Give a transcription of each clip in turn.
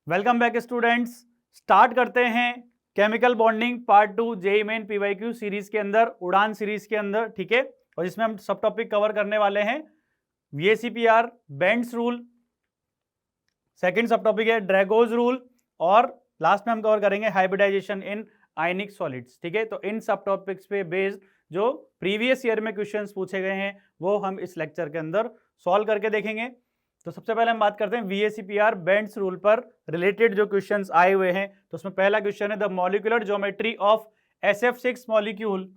Welcome back students. Start करते हैं chemical bonding part 2 JEE main PYQ series के अंदर, उड़ान सीरीज के अंदर, ठीक है। और इसमें हम सब टॉपिक कवर करने वाले हैं वीएसीपीआर, बेंड्स रूल, सेकंड सब टॉपिक है ड्रैगोज रूल, और लास्ट में हम कवर करेंगे हाइब्रिडाइजेशन इन आयनिक सॉलिड्स, ठीक है। तो इन सब टॉपिक्स पे बेस्ड जो प्रीवियस ईयर में क्वेश्चंस पूछे गए हैं वो हम इस लेक्चर के अंदर सॉल्व करके देखेंगे। तो सबसे पहले हम बात करते हैं वीएसीपीआर बेंड्स रूल पर रिलेटेड जो क्वेश्चंस आए हुए हैं। तो उसमें पहला क्वेश्चन है the molecular geometry of SF6 molecule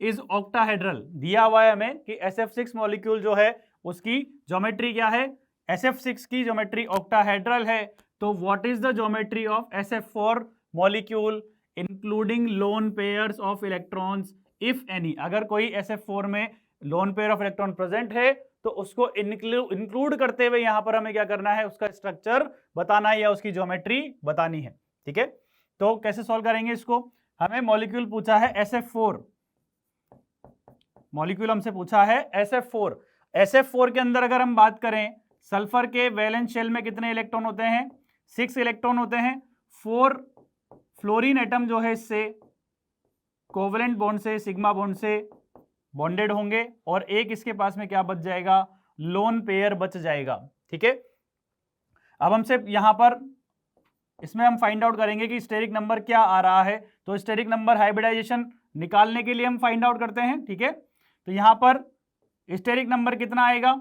is octahedral. दिया हुआ है हमें कि SF6 मॉलिक्यूल जो है उसकी ज्योमेट्री क्या है, SF6 की ज्योमेट्री ऑक्टाहेड्रल है। तो what is the geometry of SF4 molecule including lone pairs of electrons if any. अगर कोई SF4 में lone pair of electron present है तो उसको इंक्लूड करते हुए यहां पर हमें क्या करना है, उसका स्ट्रक्चर बताना है या उसकी ज्योमेट्री बतानी है, ठीक है। तो कैसे सॉल्व करेंगे इसको, हमें मॉलिक्यूल पूछा है SF4, मॉलिक्यूल हमसे पूछा है SF4। SF4 के अंदर अगर हम बात करें, सल्फर के वैलेंस शेल में कितने इलेक्ट्रॉन होते हैं, 6 इलेक्ट्रॉन होते हैं। 4 फ्लोरीन एटम जो है इससे कोवेलेंट बॉन्ड से, सिग्मा बॉन्ड से बॉन्डेड होंगे, और एक इसके पास में क्या बच जाएगा, लोन पेयर बच जाएगा, ठीक है। अब हमसे यहां पर इसमें हम फाइंड आउट करेंगे कि स्टेरिक नंबर क्या आ रहा है। तो स्टेरिक नंबर हाइब्रिडाइजेशन निकालने के लिए हम फाइंड आउट करते हैं, ठीक है। तो यहां पर स्टेरिक नंबर कितना आएगा,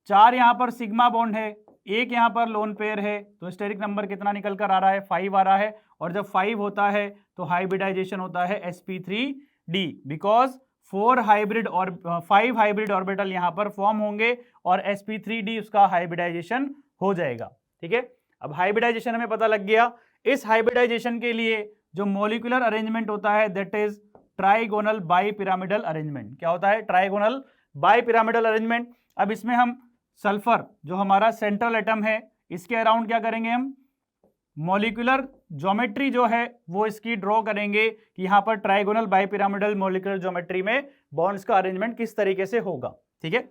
4 यहां पर सिग्मा बॉन्ड है, 1 यहां पर लोन पेयर है, तो स्टेरिक नंबर कितना निकल कर आ रहा है, 5 आ रहा है। और जब 5 होता है तो हाइब्रिडाइजेशन होता है sp3d, बिकॉज 5 हाइब्रिड ऑर्बिटल यहां पर फॉर्म होंगे और sp3d उसका हाइब्रिडाइजेशन हो जाएगा, ठीक है। अब हाइब्रिडाइजेशन हमें पता लग गया। इस हाइब्रिडाइजेशन के लिए जो मॉलिक्यूलर अरेंजमेंट होता है that is trigonal bi pyramidal arrangement. क्या होता है, ट्राइगोनल बाई पिरामिडल अरेंजमेंट। अब इसमें हम सल्फर जो हमारा सेंट्रल एटम है इसके अराउंड क्या करेंगे, हम मॉलिक्यूलर ज्योमेट्री जो है वो इसकी ड्रॉ करेंगे कि यहां पर trigonal bi pyramidal molecular geometry में बॉन्ड्स का अरेंजमेंट किस तरीके से होगा, ठीक है।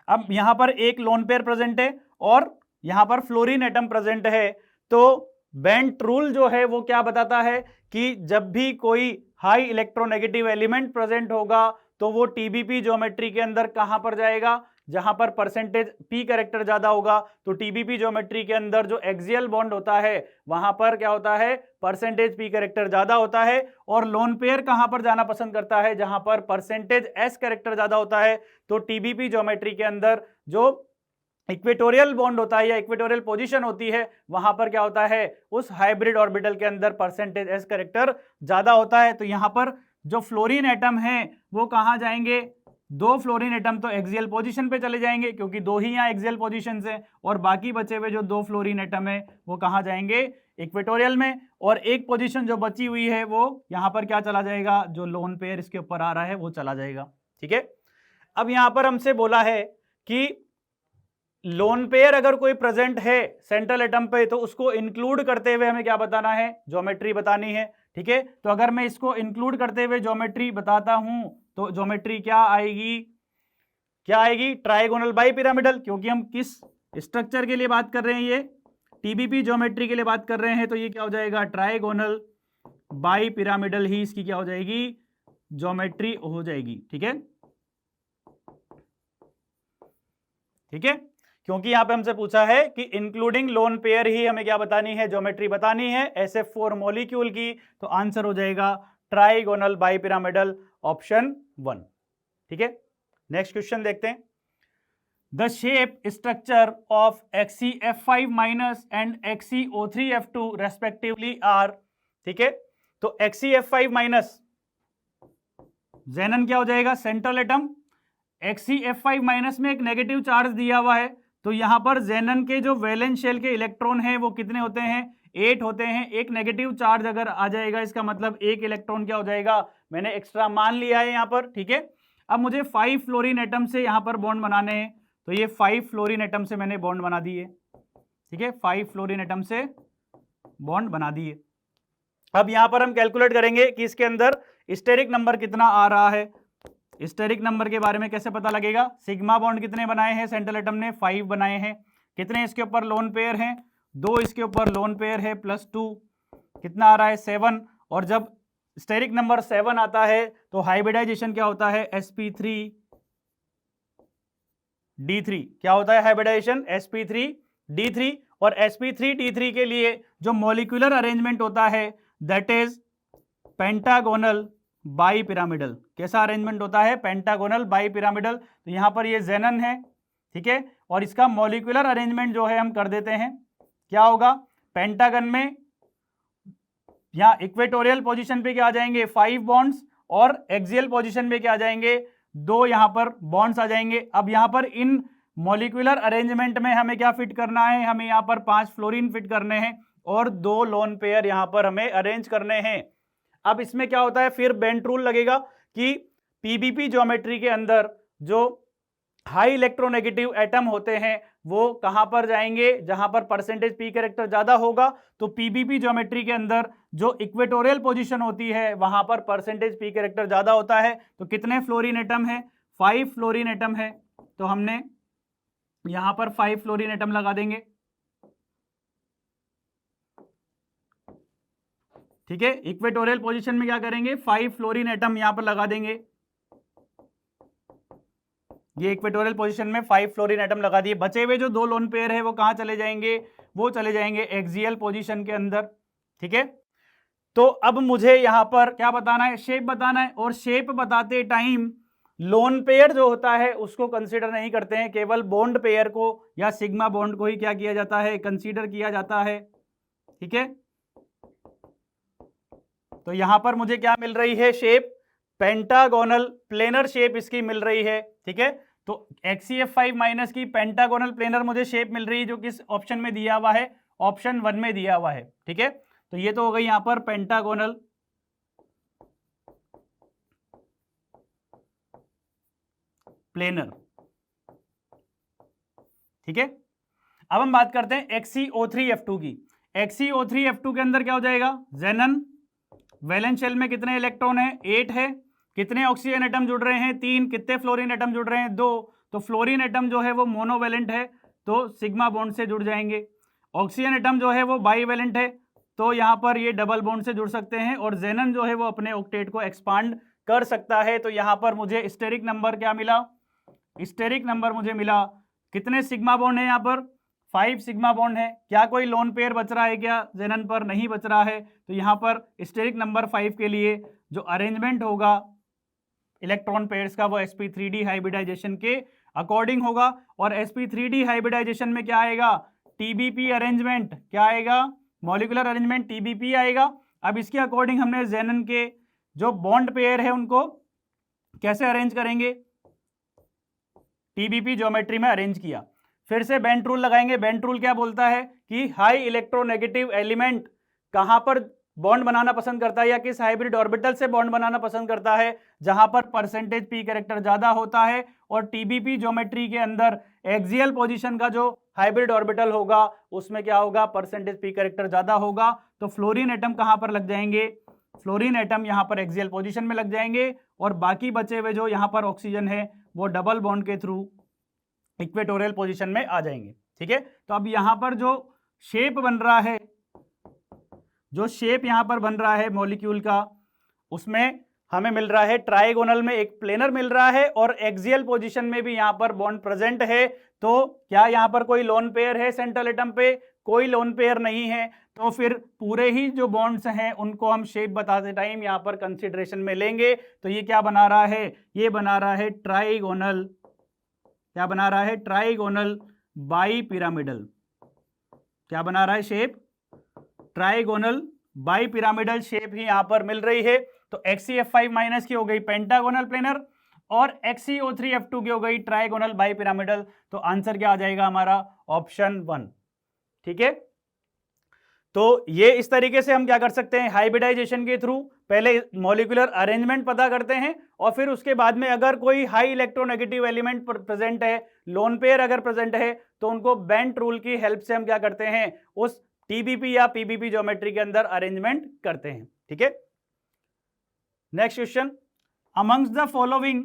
अब यहां पर एक लोन पेयर प्रेजेंट है और यहां पर फ्लोरीन एटम प्रेजेंट है। तो बेंट रूल जो है वो क्या बताता है कि जब भी कोई हाई इलेक्ट्रोनेगेटिव एलिमेंट प्रेजेंट होगा तो वो टीबीपी ज्योमेट्री के अंदर कहां पर जाएगा, जहां पर परसेंटेज पी कैरेक्टर ज्यादा होगा। तो टीबीपी ज्योमेट्री के अंदर जो एक्सियल बॉन्ड होता है वहां पर क्या होता है, परसेंटेज पी कैरेक्टर ज्यादा होता है। और लोन पेयर कहां पर जाना पसंद करता है, जहां पर परसेंटेज एस कैरेक्टर ज्यादा होता है। तो टीबीपी ज्योमेट्री के अंदर जो इक्वेटोरियल बॉन्ड होता है या इक्वेटोरियल पोजीशन होती है वहां पर क्या होता है, उस हाइब्रिड ऑर्बिटल के अंदर परसेंटेज एस कैरेक्टर ज्यादा होता है। तो यहां पर जो फ्लोरीन एटम है वो कहां जाएंगे, 2 फ्लोरीन एटम तो एक्सियल पोजीशन पे चले जाएंगे क्योंकि 2 ही यहाँ एक्सियल पोजीशन है, और बाकी बचे हुए जो 2 फ्लोरीन एटम है वो कहां जाएंगे, इक्वेटोरियल में। और एक पोजीशन जो बची हुई है वो यहां पर क्या चला जाएगा, जो लोन पेयर इसके ऊपर आ रहा है वो चला जाएगा, ठीक है। अब यहां पर हमसे बोला है कि लोन पेयर अगर कोई प्रेजेंट है सेंट्रल एटम पे तो उसको इंक्लूड करते हुए हमें क्या बताना है, ज्योमेट्री बतानी है, ठीक है। तो अगर मैं इसको इंक्लूड करते हुए ज्योमेट्री बताता हूं तो ज्योमेट्री क्या आएगी, क्या आएगी, ट्राइगोनल बाई पिरामिडल। क्योंकि हम किस स्ट्रक्चर के लिए बात कर रहे हैं, ये टीबीपी ज्योमेट्री के लिए बात कर रहे हैं, तो ये क्या हो जाएगा, ट्राइगोनल बाई पिरामिडल ही इसकी क्या हो जाएगी, ज्योमेट्री हो जाएगी, ठीक है, ठीक है। क्योंकि यहां पे हमसे पूछा है कि इंक्लूडिंग लोन पेयर ही हमें क्या बतानी है, ज्योमेट्री बतानी है SF4 मॉलिक्यूल की। तो आंसर हो जाएगा ट्राइगोनल बाई पिरामिडल, ऑप्शन 1, ठीक है। नेक्स्ट क्वेश्चन देखते हैं। The shape structure of XeF5 minus and XeO3F2 respectively are, ठीक है। तो XeF5 माइनस जेनन क्या हो जाएगा, सेंट्रल एटम। XeF5 माइनस में एक नेगेटिव चार्ज दिया हुआ है, तो यहां पर जेनन के जो वैलेंस शेल के इलेक्ट्रॉन हैं वो कितने होते हैं, 8 होते हैं। एक नेगेटिव चार्ज अगर आ जाएगा इसका मतलब एक इलेक्ट्रॉन क्या हो जाएगा, मैंने एक्स्ट्रा मान लिया है यहां पर, ठीक है। अब मुझे 5 फ्लोरीन एटम से यहां पर बॉन्ड बनाने हैं, तो ये 5 फ्लोरीन एटम से मैंने बॉन्ड बना दिए, ठीक है, 5 फ्लोरीन एटम से बॉन्ड बना दिए। अब यहां पर हम कैलकुलेट करेंगे कि इसके अंदर स्टेरिक नंबर कितना आ रहा है। स्टेरिक नंबर के बारे में कैसे पता लगेगा, सिग्मा बॉन्ड कितने बनाए हैं सेंट्रल एटम ने, 5 बनाए हैं। कितने इसके ऊपर लोन पेयर हैं, 2 इसके ऊपर लोन पेयर है +2, कितना आ रहा है 7। और जब स्टेरिक नंबर 7 आता है तो हाइब्रिडाइजेशन क्या होता है sp3d3। क्या होता है हाइब्रिडाइजेशन sp3d3। और sp3d3 के लिए जो मॉलिक्यूलर अरेंजमेंट होता है दैट इज पेंटागोनल बाईपिरामिडल। कैसा अरेंजमेंट होता है पेंटागोनल बाईपिरामिडल। तो यहां पर ये जेनन है, ठीक है, और इसका मॉलिक्यूलर अरेंजमेंट जो है हम कर देते हैं। क्या होगा पेंटागन में यहां इक्वेटोरियल पोजीशन पे क्या आ जाएंगे 5 बॉन्ड्स और एक्सियल पोजीशन पे क्या आ जाएंगे 2 यहां पर बॉन्ड्स आ जाएंगे। अब यहां पर इन मॉलिक्यूलर अरेंजमेंट में हमें क्या फिट करना है, हमें यहां पर 5 फ्लोरीन फिट करने हैं और 2 लोन पेयर यहां पर हमें अरेंज करने हैं। अब इसमें क्या होता है फिर बेंट रूल लगेगा कि पीबीपी ज्योमेट्री के अंदर जो हाई इलेक्ट्रोनेगेटिव एटम होते हैं वो कहां पर जाएंगे, जहां पर परसेंटेज पी कैरेक्टर ज्यादा होगा। तो पीबीपी ज्योमेट्री के अंदर जो इक्वेटोरियल पोजीशन होती है वहां पर परसेंटेज पी कैरेक्टर ज्यादा होता है। तो कितने फ्लोरीन एटम है 5 फ्लोरीन एटम है। तो हमने यहां पर 5 फ्लोरीन एटम लगा देंगे, ठीक है। इक्वेटोरियल पोजीशन में क्या करेंगे 5 फ्लोरीन एटम यहां पर लगा देंगे। ये इक्वेटोरियल पोजीशन में 5 फ्लोरीन एटम लगा दिए। बचे हुए जो 2 लोन पेयर है वो कहां चले जाएंगे, वो चले जाएंगे एक्सियल पोजीशन के अंदर, ठीक है। तो अब मुझे यहां पर क्या बताना है शेप बताना है। और शेप बताते टाइम लोन पेयर जो होता है उसको कंसीडर नहीं करते हैं, केवल बॉन्ड पेयर को या सिग्मा बॉन्ड को ही क्या किया जाता है कंसीडर किया जाता है, ठीक है। तो यहां पर मुझे क्या मिल रही है शेप पेंटागोनल प्लेनर शेप इसकी मिल रही है, ठीक है। तो HCF5 माइनस की पेंटागोनल प्लेनर मुझे शेप मिल रही है जो किस ऑप्शन में दिया हुआ है ऑप्शन 1 में दिया हुआ है, ठीक है। तो ये तो हो गई यहां पर पेंटागोनल प्लेनर, ठीक है। अब हम बात करते हैं XeO3F2 की। XeO3F2 के अंदर क्या हो जाएगा जेनन, वैलेंस शेल में कितने इलेक्ट्रॉन है 8 है, कितने ऑक्सीजन एटम जुड़ रहे हैं 3, कितने फ्लोरीन एटम जुड़ रहे हैं 2। तो फ्लोरीन एटम जो है वो मोनोवैलेंट है तो सिग्मा बॉन्ड से जुड़ जाएंगे। ऑक्सीजन एटम जो है वो बाईवैलेंट है तो यहां पर ये डबल बॉन्ड से जुड़ सकते हैं। और जेनन जो है वो अपने ऑक्टेट को एक्सपांड कर सकता है। तो यहां पर मुझे स्टेरिक नंबर क्या मिला, स्टेरिक नंबर मुझे मिला कितने सिग्मा बॉन्ड है यहाँ पर 5 सिग्मा बॉन्ड है। क्या कोई लोन पेयर बच रहा है क्या जेनन पर, नहीं बच रहा है। तो यहां पर स्टेरिक नंबर 5 के लिए जो अरेंजमेंट होगा इलेक्ट्रॉन पेयर्स का वो sp3d हाइब्रिडाइजेशन के अकॉर्डिंग होगा। और sp3d हाइब्रिडाइजेशन में क्या आएगा tbp अरेंजमेंट, क्या आएगा मॉलिक्यूलर अरेंजमेंट tbp आएगा। अब इसके अकॉर्डिंग हमने जेनन के जो बॉन्ड पेयर है उनको कैसे अरेंज करेंगे tbp ज्योमेट्री में अरेंज किया। फिर से बेंट रूल लगाएंगे। बेंट रूल क्या बोलता है कि हाई इलेक्ट्रोनेगेटिव एलिमेंट कहां पर बॉन्ड बनाना पसंद करता है या किस हाइब्रिड ऑर्बिटल से बॉन्ड बनाना पसंद करता है जहां पर परसेंटेज पी कैरेक्टर ज्यादा होता है। और टीबीपी ज्योमेट्री के अंदर एक्सियल पोजीशन का जो हाइब्रिड ऑर्बिटल होगा उसमें क्या होगा परसेंटेज पी कैरेक्टर ज्यादा होगा। तो फ्लोरीन एटम कहां पर लग जाएंगे, फ्लोरीन एटम यहां पर एक्सियल पोजीशन में लग जाएंगे और बाकी बचे हुए जो यहां पर ऑक्सीजन है वो डबल बॉन्ड के थ्रू इक्वेटोरियल पोजीशन में आ जाएंगे, ठीक है। तो अब यहां पर जो शेप बन रहा है, जो शेप यहां पर बन रहा है मॉलिक्यूल का उसमें हमें मिल रहा है ट्राइगोनल में एक प्लेनर मिल रहा है और एक्सियल पोजीशन में भी यहां पर बॉन्ड प्रेजेंट है। तो क्या यहां पर कोई लोन पेयर है सेंट्रल एटम पे, कोई लोन पेयर नहीं है। तो फिर पूरे ही जो बॉन्ड्स हैं उनको हम शेप बताते टाइम यहां पर कंसिडरेशन में लेंगे। तो ये क्या बना रहा है, ये बना रहा है ट्राइगोनल, क्या बना रहा है ट्राइगोनल बाईपिरामिडल। क्या बना रहा है शेप ट्राइगोनल बाईपिरामिडल शेप ही यहां पर मिल रही है। तो HCF5 माइनस की हो गई पेंटागोनल प्लेनर और XeO3F2 की हो गई ट्राइगोनल बाईपिरामिडल। तो आंसर क्या आ जाएगा हमारा ऑप्शन 1, ठीक है। तो ये इस तरीके से हम क्या कर सकते हैं हाइब्रिडाइजेशन के थ्रू पहले मॉलिक्यूलर अरेंजमेंट पता करते हैं और फिर उसके बाद में अगर कोई हाई इलेक्ट्रोनेगेटिव एलिमेंट प्रेजेंट है, लोन पेयर अगर प्रेजेंट है तो उनको बेंट रूल की हेल्प से हम क्या करते हैं उस टीबीपी या पीबीपी ज्योमेट्री के अंदर अरेंजमेंट करते हैं, ठीक है। Next question, amongst the following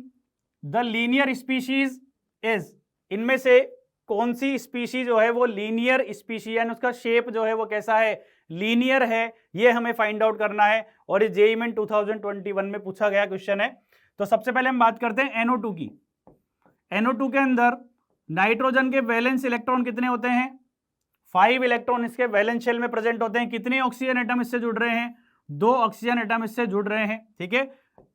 the linear species is, इनमें से कौन सी स्पीशीज जो है वो लीनियर स्पीशीज है, उसका शेप जो है वो कैसा है, लीनियर है, ये हमें फाइंड आउट करना है। और ये जेईई में 2021 में पूछा गया क्वेश्चन है। तो सबसे पहले हम बात करते हैं NO2 की। NO2 के अंदर नाइट्रोजन के वैलेंस इलेक्ट्रॉन कितने होते हैं, 5 इलेक्ट्रॉन इसके वैलेंस शेल में प्रेजेंट होते हैं। कितने ऑक्सीजन एटम इससे जुड़ रहे हैं, 2 ऑक्सीजन एटम इससे जुड़ रहे हैं। ठीक है,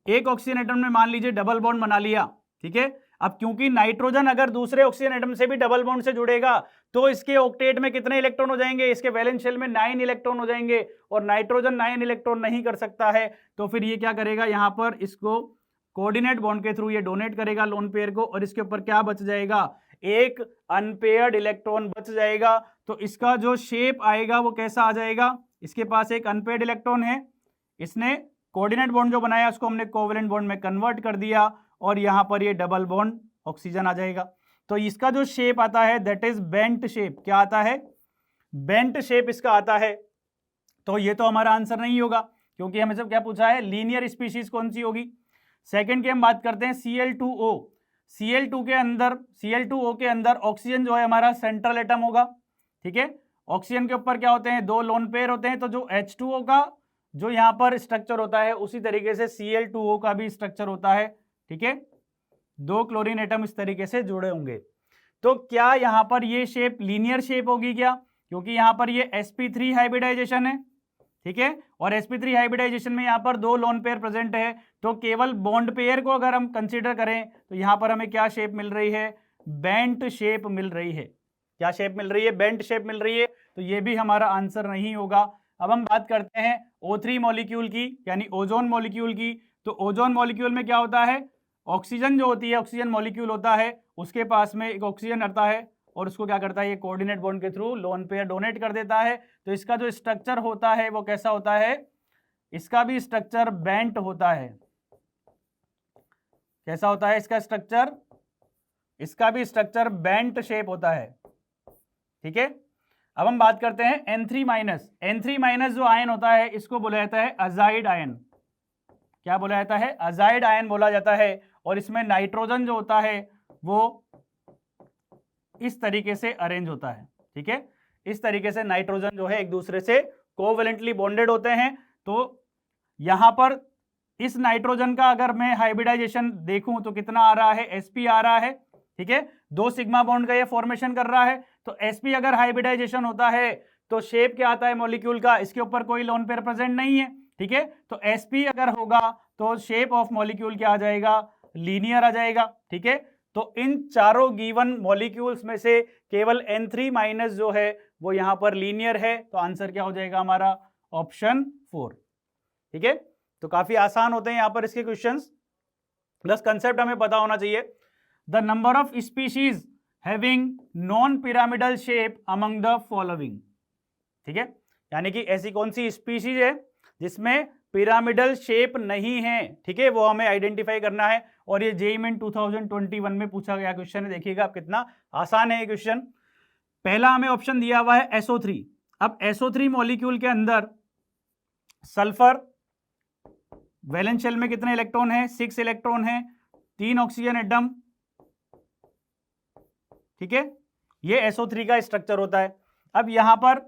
एक ऑक्सीजन एटम ने मान लीजिए डबल बॉन्ड बना लिया। ठीक है, अब क्योंकि नाइट्रोजन अगर दूसरे ऑक्सीजन एटम से भी डबल बॉन्ड से जुड़ेगा तो इसके ऑक्टेट में कितने इलेक्ट्रॉन हो जाएंगे, इसके वैलेंस शेल में 9 इलेक्ट्रॉन हो जाएंगे, और नाइट्रोजन 9 इलेक्ट्रॉन नहीं कर सकता है। तो फिर ये क्या करेगा, यहां पर इसको कोऑर्डिनेट बॉन्ड के थ्रू ये डोनेट करेगा लोन पेयर को, और इसके ऊपर क्या बच जाएगा, एक अनपेयर्ड इलेक्ट्रॉन बच जाएगा। तो इसका जो शेप आएगा वो कैसा आ जाएगा, इसके पास एक अनपेयर्ड इलेक्ट्रॉन है, इसने कोऑर्डिनेट बॉन्ड जो बनाया उसको हमने कोवेलेंट बॉन्ड में कन्वर्ट कर दिया, और यहां पर ये डबल बॉन्ड ऑक्सीजन आ जाएगा। तो इसका जो शेप आता है दैट इज बेंट शेप। क्या आता है, बेंट शेप इसका आता है। तो ये तो हमारा आंसर नहीं होगा, क्योंकि हमें सब क्या पूछा है, लीनियर स्पीशीज कौन सी होगी। सेकंड की हम बात करते हैं Cl2O। Cl2 के अंदर, Cl2O के अंदर ऑक्सीजन जो है हमारा सेंट्रल एटम होगा। ठीक है, ऑक्सीजन के ऊपर क्या होते हैं, 2 लोन पेयर होते हैं। तो जो H2O का जो यहां पर स्ट्रक्चर होता है उसी तरीके से Cl2O का भी स्ट्रक्चर होता है। ठीक है, 2 क्लोरीन एटम इस तरीके से जुड़े होंगे। तो क्या यहां पर ये शेप लीनियर शेप होगी क्या, क्योंकि यहां पर ये sp3 हाइब्रिडाइजेशन है। ठीक है, और sp3 हाइब्रिडाइजेशन में यहां पर 2 लोन पेयर प्रेजेंट है। तो केवल बॉन्ड पेयर को अगर हम कंसीडर करें तो यहां पर हमें क्या शेप मिल रही है, बेंट शेप मिल रही है। क्या शेप मिल रही है, बेंट शेप मिल रही है। तो ये भी हमारा आंसर नहीं होगा। अब हम बात करते हैं O3 मॉलिक्यूल की, यानी ओजोन मॉलिक्यूल की। तो ओजोन मॉलिक्यूल में क्या होता है, ऑक्सीजन जो होती है, ऑक्सीजन मॉलिक्यूल होता है, उसके पास में एक ऑक्सीजन आता है, और उसको क्या करता है, ये कोऑर्डिनेट बॉन्ड के थ्रू लोन पेयर डोनेट कर देता है। तो इसका जो स्ट्रक्चर होता है वो कैसा होता है, इसका भी स्ट्रक्चर बेंट होता है। कैसा होता है इसका स्ट्रक्चर, इसका भी स्ट्रक्चर बेंट शेप होता है। ठीक है, अब हम बात करते हैं N3-। N3- जो आयन होता है इसको बोला जाता है अजाइड आयन। क्या बोला जाता है, अजाइड आयन बोला जाता है। और इसमें नाइट्रोजन जो होता है वो इस तरीके से अरेंज होता है। ठीक है, इस तरीके से नाइट्रोजन जो है एक दूसरे से कोवेलेंटली बॉन्डेड होते हैं। तो यहां पर इस नाइट्रोजन का अगर मैं हाइब्रिडाइजेशन देखूं तो कितना आ रहा है, sp आ रहा है। ठीक है, 2 सिग्मा बॉन्ड का ये फॉर्मेशन कर रहा है। तो sp अगर हाइब्रिडाइजेशन होता है तो शेप क्या आता है मॉलिक्यूल का, इसके ऊपर कोई लोन पेयर प्रेजेंट नहीं है। ठीक है, तो sp अगर होगा तो शेप ऑफ मॉलिक्यूल क्या आ जाएगा, लीनियर आ जाएगा। ठीक है, तो इन चारों गिवन मॉलिक्यूल्स में से केवल N3- जो है वो यहां पर लीनियर है। तो आंसर क्या हो जाएगा हमारा, ऑप्शन 4। ठीक है, तो काफी आसान होते हैं यहां पर इसके क्वेश्चंस, बस कंसेप्ट हमें पता होना चाहिए। The number of species having non pyramidal shape among the following. ठीक है, यानी कि ऐसी कौन सी स्पीशीज है जिसमें पिरामिडल शेप नहीं है। ठीक है, वो हमें आइडेंटिफाई करना है। और ये जेईई में 2021 में पूछा गया क्वेश्चन है। देखिएगा आप कितना आसान है ये क्वेश्चन। पहला हमें ऑप्शन दिया हुआ है SO3। अब SO3 मॉलिक्यूल के अंदर सल्फर वैलेंस शेल में कितने इलेक्ट्रॉन है, 6 इलेक्ट्रॉन है, 3 ऑक्सीजन एटम। ठीक है, ये SO3 का स्ट्रक्चर होता है। अब यहां पर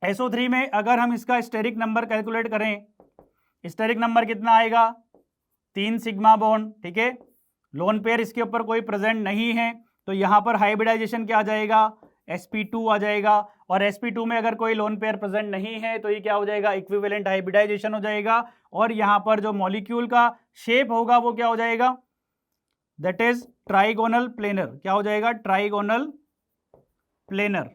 SO3 में अगर हम इसका स्टेरिक नंबर कैलकुलेट करें, स्टेरिक नंबर कितना आएगा, 3 सिग्मा बॉन्ड। ठीक है, लोन पेयर इसके ऊपर कोई प्रेजेंट नहीं है। तो यहां पर हाइब्रिडाइजेशन क्या आ जाएगा, sp2 आ जाएगा। और sp2 में अगर कोई लोन पेयर प्रेजेंट नहीं है तो ये क्या हो जाएगा, इक्विवेलेंट हाइब्रिडाइजेशन हो जाएगा। और यहां पर जो मॉलिक्यूल का शेप होगा वो क्या हो जाएगा, दैट इज ट्राइगोनल प्लेनर। क्या हो जाएगा, ट्राइगोनल प्लेनर।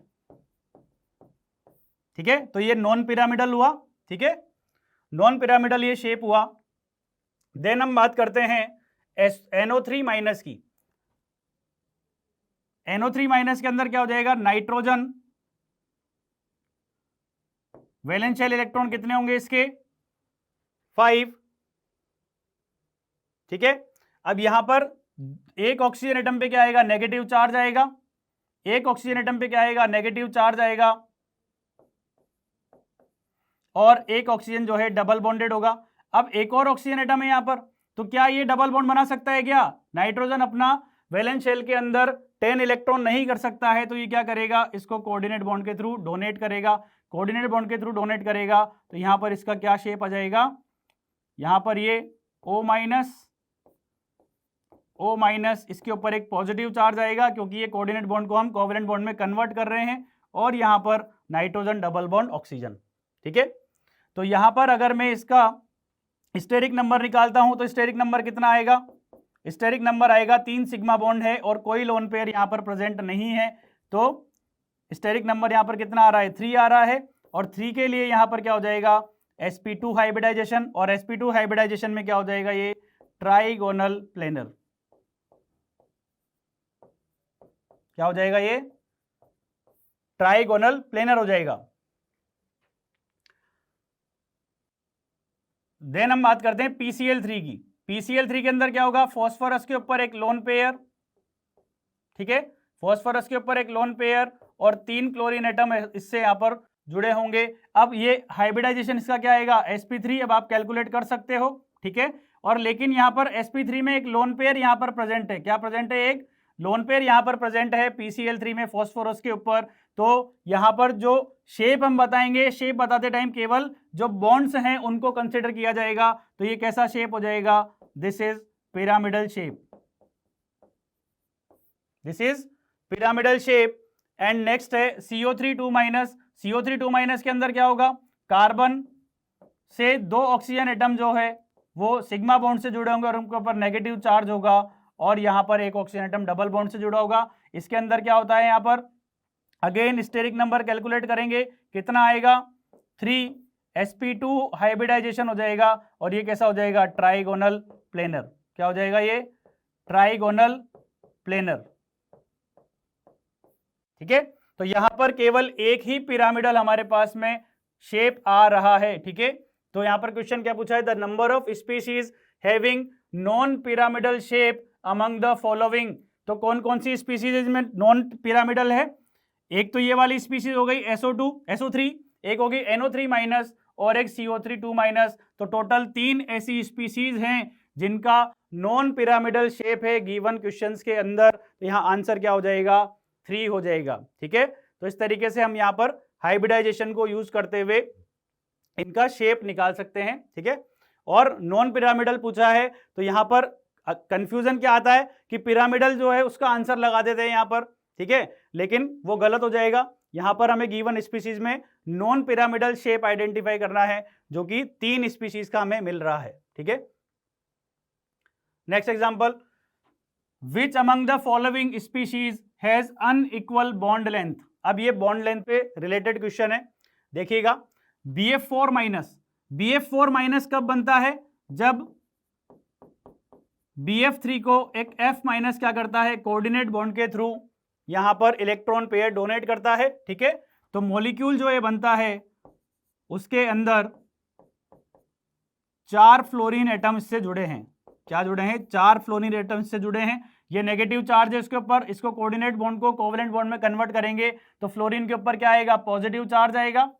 ठीक है, तो ये नॉन पिरामिडल हुआ। ठीक है, नॉन पिरामिडल ये शेप हुआ। देन हम बात करते हैं NO3- की। NO3- के अंदर क्या हो जाएगा, नाइट्रोजन वैलेंस शेल इलेक्ट्रॉन कितने होंगे इसके, 5। ठीक है, अब यहां पर एक ऑक्सीजन एटम पे क्या आएगा, नेगेटिव चार्ज आएगा। एक ऑक्सीजन एटम पे क्या आएगा, नेगेटिव चार्ज आएगा। और एक ऑक्सीजन जो है डबल बॉन्डेड होगा। अब एक और ऑक्सीजन एटम है यहां पर, तो क्या ये डबल बॉन्ड बना सकता है क्या, नाइट्रोजन अपना वैलेंस शेल के अंदर 10 इलेक्ट्रॉन नहीं कर सकता है तो ये क्या करेगा, इसको कोऑर्डिनेट बॉन्ड के थ्रू डोनेट करेगा। कोऑर्डिनेट बॉन्ड के थ्रू डोनेट करेगा तो यहां पर इसका क्या शेप आ जाएगा, यहां पर ये O माइनस, इसके ऊपर एक पॉजिटिव चार्ज आएगा क्योंकि ये कोऑर्डिनेट बॉन्ड को हम कोवैलेंट बॉन्ड में कन्वर्ट कर रहे हैं, और यहां पर नाइट्रोजन डबल बॉन्ड ऑक्सीजन। ठीक है, तो यहां पर अगर मैं इसका स्टेरिक नंबर निकालता हूं तो स्टेरिक नंबर कितना आएगा, स्टेरिक नंबर आएगा 3 सिग्मा बॉन्ड है और कोई लोन पेयर यहां पर प्रेजेंट नहीं है, तो स्टेरिक नंबर यहां पर कितना आ रहा है, 3 आ रहा है। और 3 के लिए यहां पर क्या हो जाएगा, sp2 हाइब्रिडाइजेशन, और sp2 हाइब्रिडाइजेशन में क्या हो जाएगा, ये ट्राइगोनल प्लेनर। क्या हो जाएगा, ये ट्राइगोनल प्लेनर हो जाएगा। देन हम बात करते हैं PCl3 की। PCl3 के अंदर क्या होगा, फॉस्फोरस के ऊपर एक लोन पेयर, ठीक है, फॉस्फोरस के ऊपर एक लोन पेयर और 3 क्लोरीन एटम इससे यहां पर जुड़े होंगे। अब ये हाइब्रिडाइजेशन इसका क्या आएगा, sp3, अब आप कैलकुलेट कर सकते हो, ठीक है। और लेकिन यहां पर sp3 में एक लोन पेयर यहां पर प्रेजेंट है, क्या प्रेजेंट है, एक लोन पेयर यहां पर प्रेजेंट है PCl3 में फॉस्फोरस के ऊपर। तो यहां पर जो शेप हम बताएंगे, शेप बताते टाइम केवल जो बॉन्ड्स हैं उनको कंसीडर किया जाएगा। तो ये कैसा शेप हो जाएगा, this is pyramidal shape, this is pyramidal shape. And next है CO3 2 माइनस। CO3 2 माइनस के अंदर क्या होगा, कार्बन से 2 ऑक्सीजन एटम जो है वो सिग्मा बॉन्ड से जुड़े होंगे और उनके ऊपर नेगेटिव चार्ज होगा, और यहां पर एक ऑक्सीजन एटम डबल बॉन्ड से जुड़ा होगा। इसके अंदर क्या होता है, यहां पर अगेन स्टेरिक नंबर कैलकुलेट करेंगे, कितना आएगा, 3, sp2 हाइब्रिडाइजेशन हो जाएगा और ये कैसा हो जाएगा, ट्राइगोनल प्लेनर। क्या हो जाएगा, ये ट्राइगोनल प्लेनर। ठीक है, तो यहां पर केवल एक ही पिरामिडल हमारे पास में शेप आ रहा है। ठीक है, तो यहां पर क्वेश्चन क्या पूछा है, the number of species having non pyramidal shape among the following. तो कौन कौन सी स्पीशीज इसमें नॉन पिरामिडल है, एक तो ये वाली स्पीशीज हो गई SO3, एक हो गई NO3 माइनस और एक CO3 2 माइनस। तो टोटल 3 ऐसी स्पीशीज हैं जिनका नॉन पिरामिडल शेप है गिवन क्वेश्चंस के अंदर। तो यहां आंसर क्या हो जाएगा, 3 हो जाएगा। ठीक है, तो इस तरीके से हम यहां पर हाइब्रिडाइजेशन को यूज करते हुए इनका शेप निकाल सकते हैं। ठीक है, और नॉन पिरामिडल पूछा है तो यहां पर कंफ्यूजन क्या आता है कि पिरामिडल जो है उसका आंसर लगा देते हैं यहां पर, ठीक है, लेकिन वो गलत हो जाएगा। यहां पर हमें गिवन स्पीशीज में नॉन पिरामिडल शेप आइडेंटिफाई करना है जो कि 3 स्पीशीज का हमें मिल रहा है। ठीक है, next example, which among the following species has unequal bond length. अब ये बॉन्ड लेंथ पे रिलेटेड क्वेश्चन है, देखिएगा। BF4 माइनस, BF4 माइनस कब बनता है, जब BF3 को एक F माइनस क्या करता है, कोऑर्डिनेट बॉन्ड के थ्रू यहां पर इलेक्ट्रॉन पेयर डोनेट करता है। ठीक है, तो मॉलिक्यूल जो ये बनता है उसके अंदर 4 फ्लोरीन एटम से जुड़े हैं। क्या जुड़े हैं, 4 फ्लोरीन एटम से जुड़े हैं। ये नेगेटिव चार्ज है इसके ऊपर, इसको कोऑर्डिनेट बॉन्ड को कोवैलेंट बॉन्ड में कन्वर्ट करेंगे तो फ्लोरीन के ऊपर क्या आएगा, पॉजिटिव चार्ज आएगा।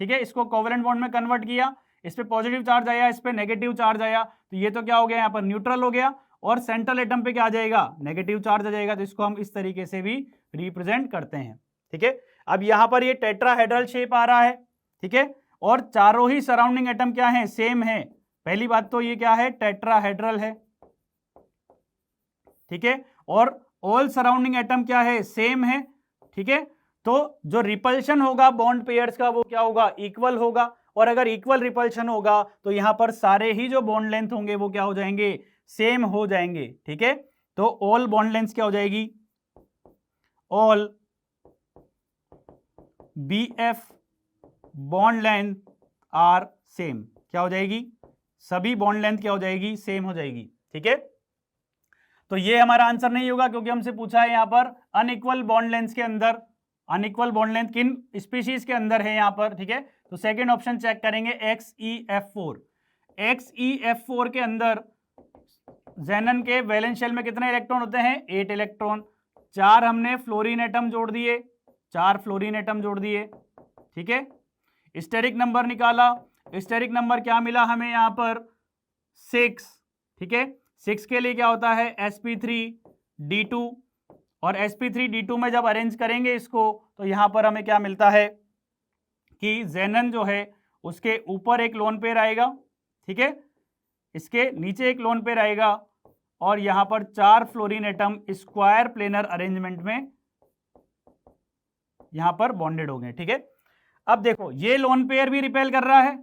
ठीक है, इसको कोवैलेंट बॉन्ड में कन्वर्ट किया, इस पे पॉजिटिव चार्ज आया, इस पे नेगेटिव चार्ज आया, तो ये तो क्या हो गया, यहाँ पर न्यूट्रल हो गया। और सेंट्रल एटम पे क्या आ जाएगा, नेगेटिव चार्ज आ जाएगा। तो इसको हम इस तरीके से भी रिप्रेजेंट करते हैं। ठीक है, अब यहां पर ये टेट्राहेड्रल शेप आ रहा है। ठीक है, और चारों ही सराउंडिंग एटम क्या है, सेम है। पहली बात तो ये क्या है, टेट्राहेड्रल है। ठीक है, और ऑल सराउंडिंग एटम क्या है, सेम है। ठीक है, तो जो रिपल्शन होगा बॉन्ड पेयर्स का वो क्या होगा, इक्वल होगा। और अगर इक्वल रिपल्शन होगा तो यहां पर सारे ही जो बॉन्ड लेंथ होंगे वो क्या हो जाएंगे, सेम हो जाएंगे। ठीक है, तो ऑल बॉन्ड लेंथ क्या हो जाएगी, all BF bond length are same. क्या हो जाएगी, सभी बॉन्ड लेंथ क्या हो जाएगी, सेम हो जाएगी। ठीक है, तो ये हमारा आंसर नहीं होगा क्योंकि हमसे पूछा है यहां पर अनइक्वल बॉन्ड लेंथ के अंदर, अनइक्वल बॉन्ड लेंथ किन स्पीशीज के अंदर है यहां पर। ठीक है, तो सेकंड ऑप्शन चेक करेंगे, XeF4। XeF4 के अंदर ज़ेनन के वैलेंस शेल में कितने इलेक्ट्रॉन होते हैं, 8 इलेक्ट्रॉन। 4 हमने फ्लोरीन एटम जोड़ दिए, 4 फ्लोरीन एटम जोड़ दिए। ठीक है, स्टेरिक नंबर निकाला, स्टेरिक नंबर क्या मिला हमें यहां पर, 6। ठीक है, 6 के लिए क्या होता है, sp3 D2 और sp3d2 में जब अरेंज करेंगे इसको तो यहां पर हमें क्या मिलता है कि जेनन जो है उसके ऊपर एक लोन पेयर आएगा, ठीक है, इसके नीचे एक लोन पेयर आएगा और यहां पर 4 fluorine atom square planar arrangement में यहां पर बॉन्डेड हो गए, ठीक है। अब देखो ये लोन पेयर भी रिपेल कर रहा है,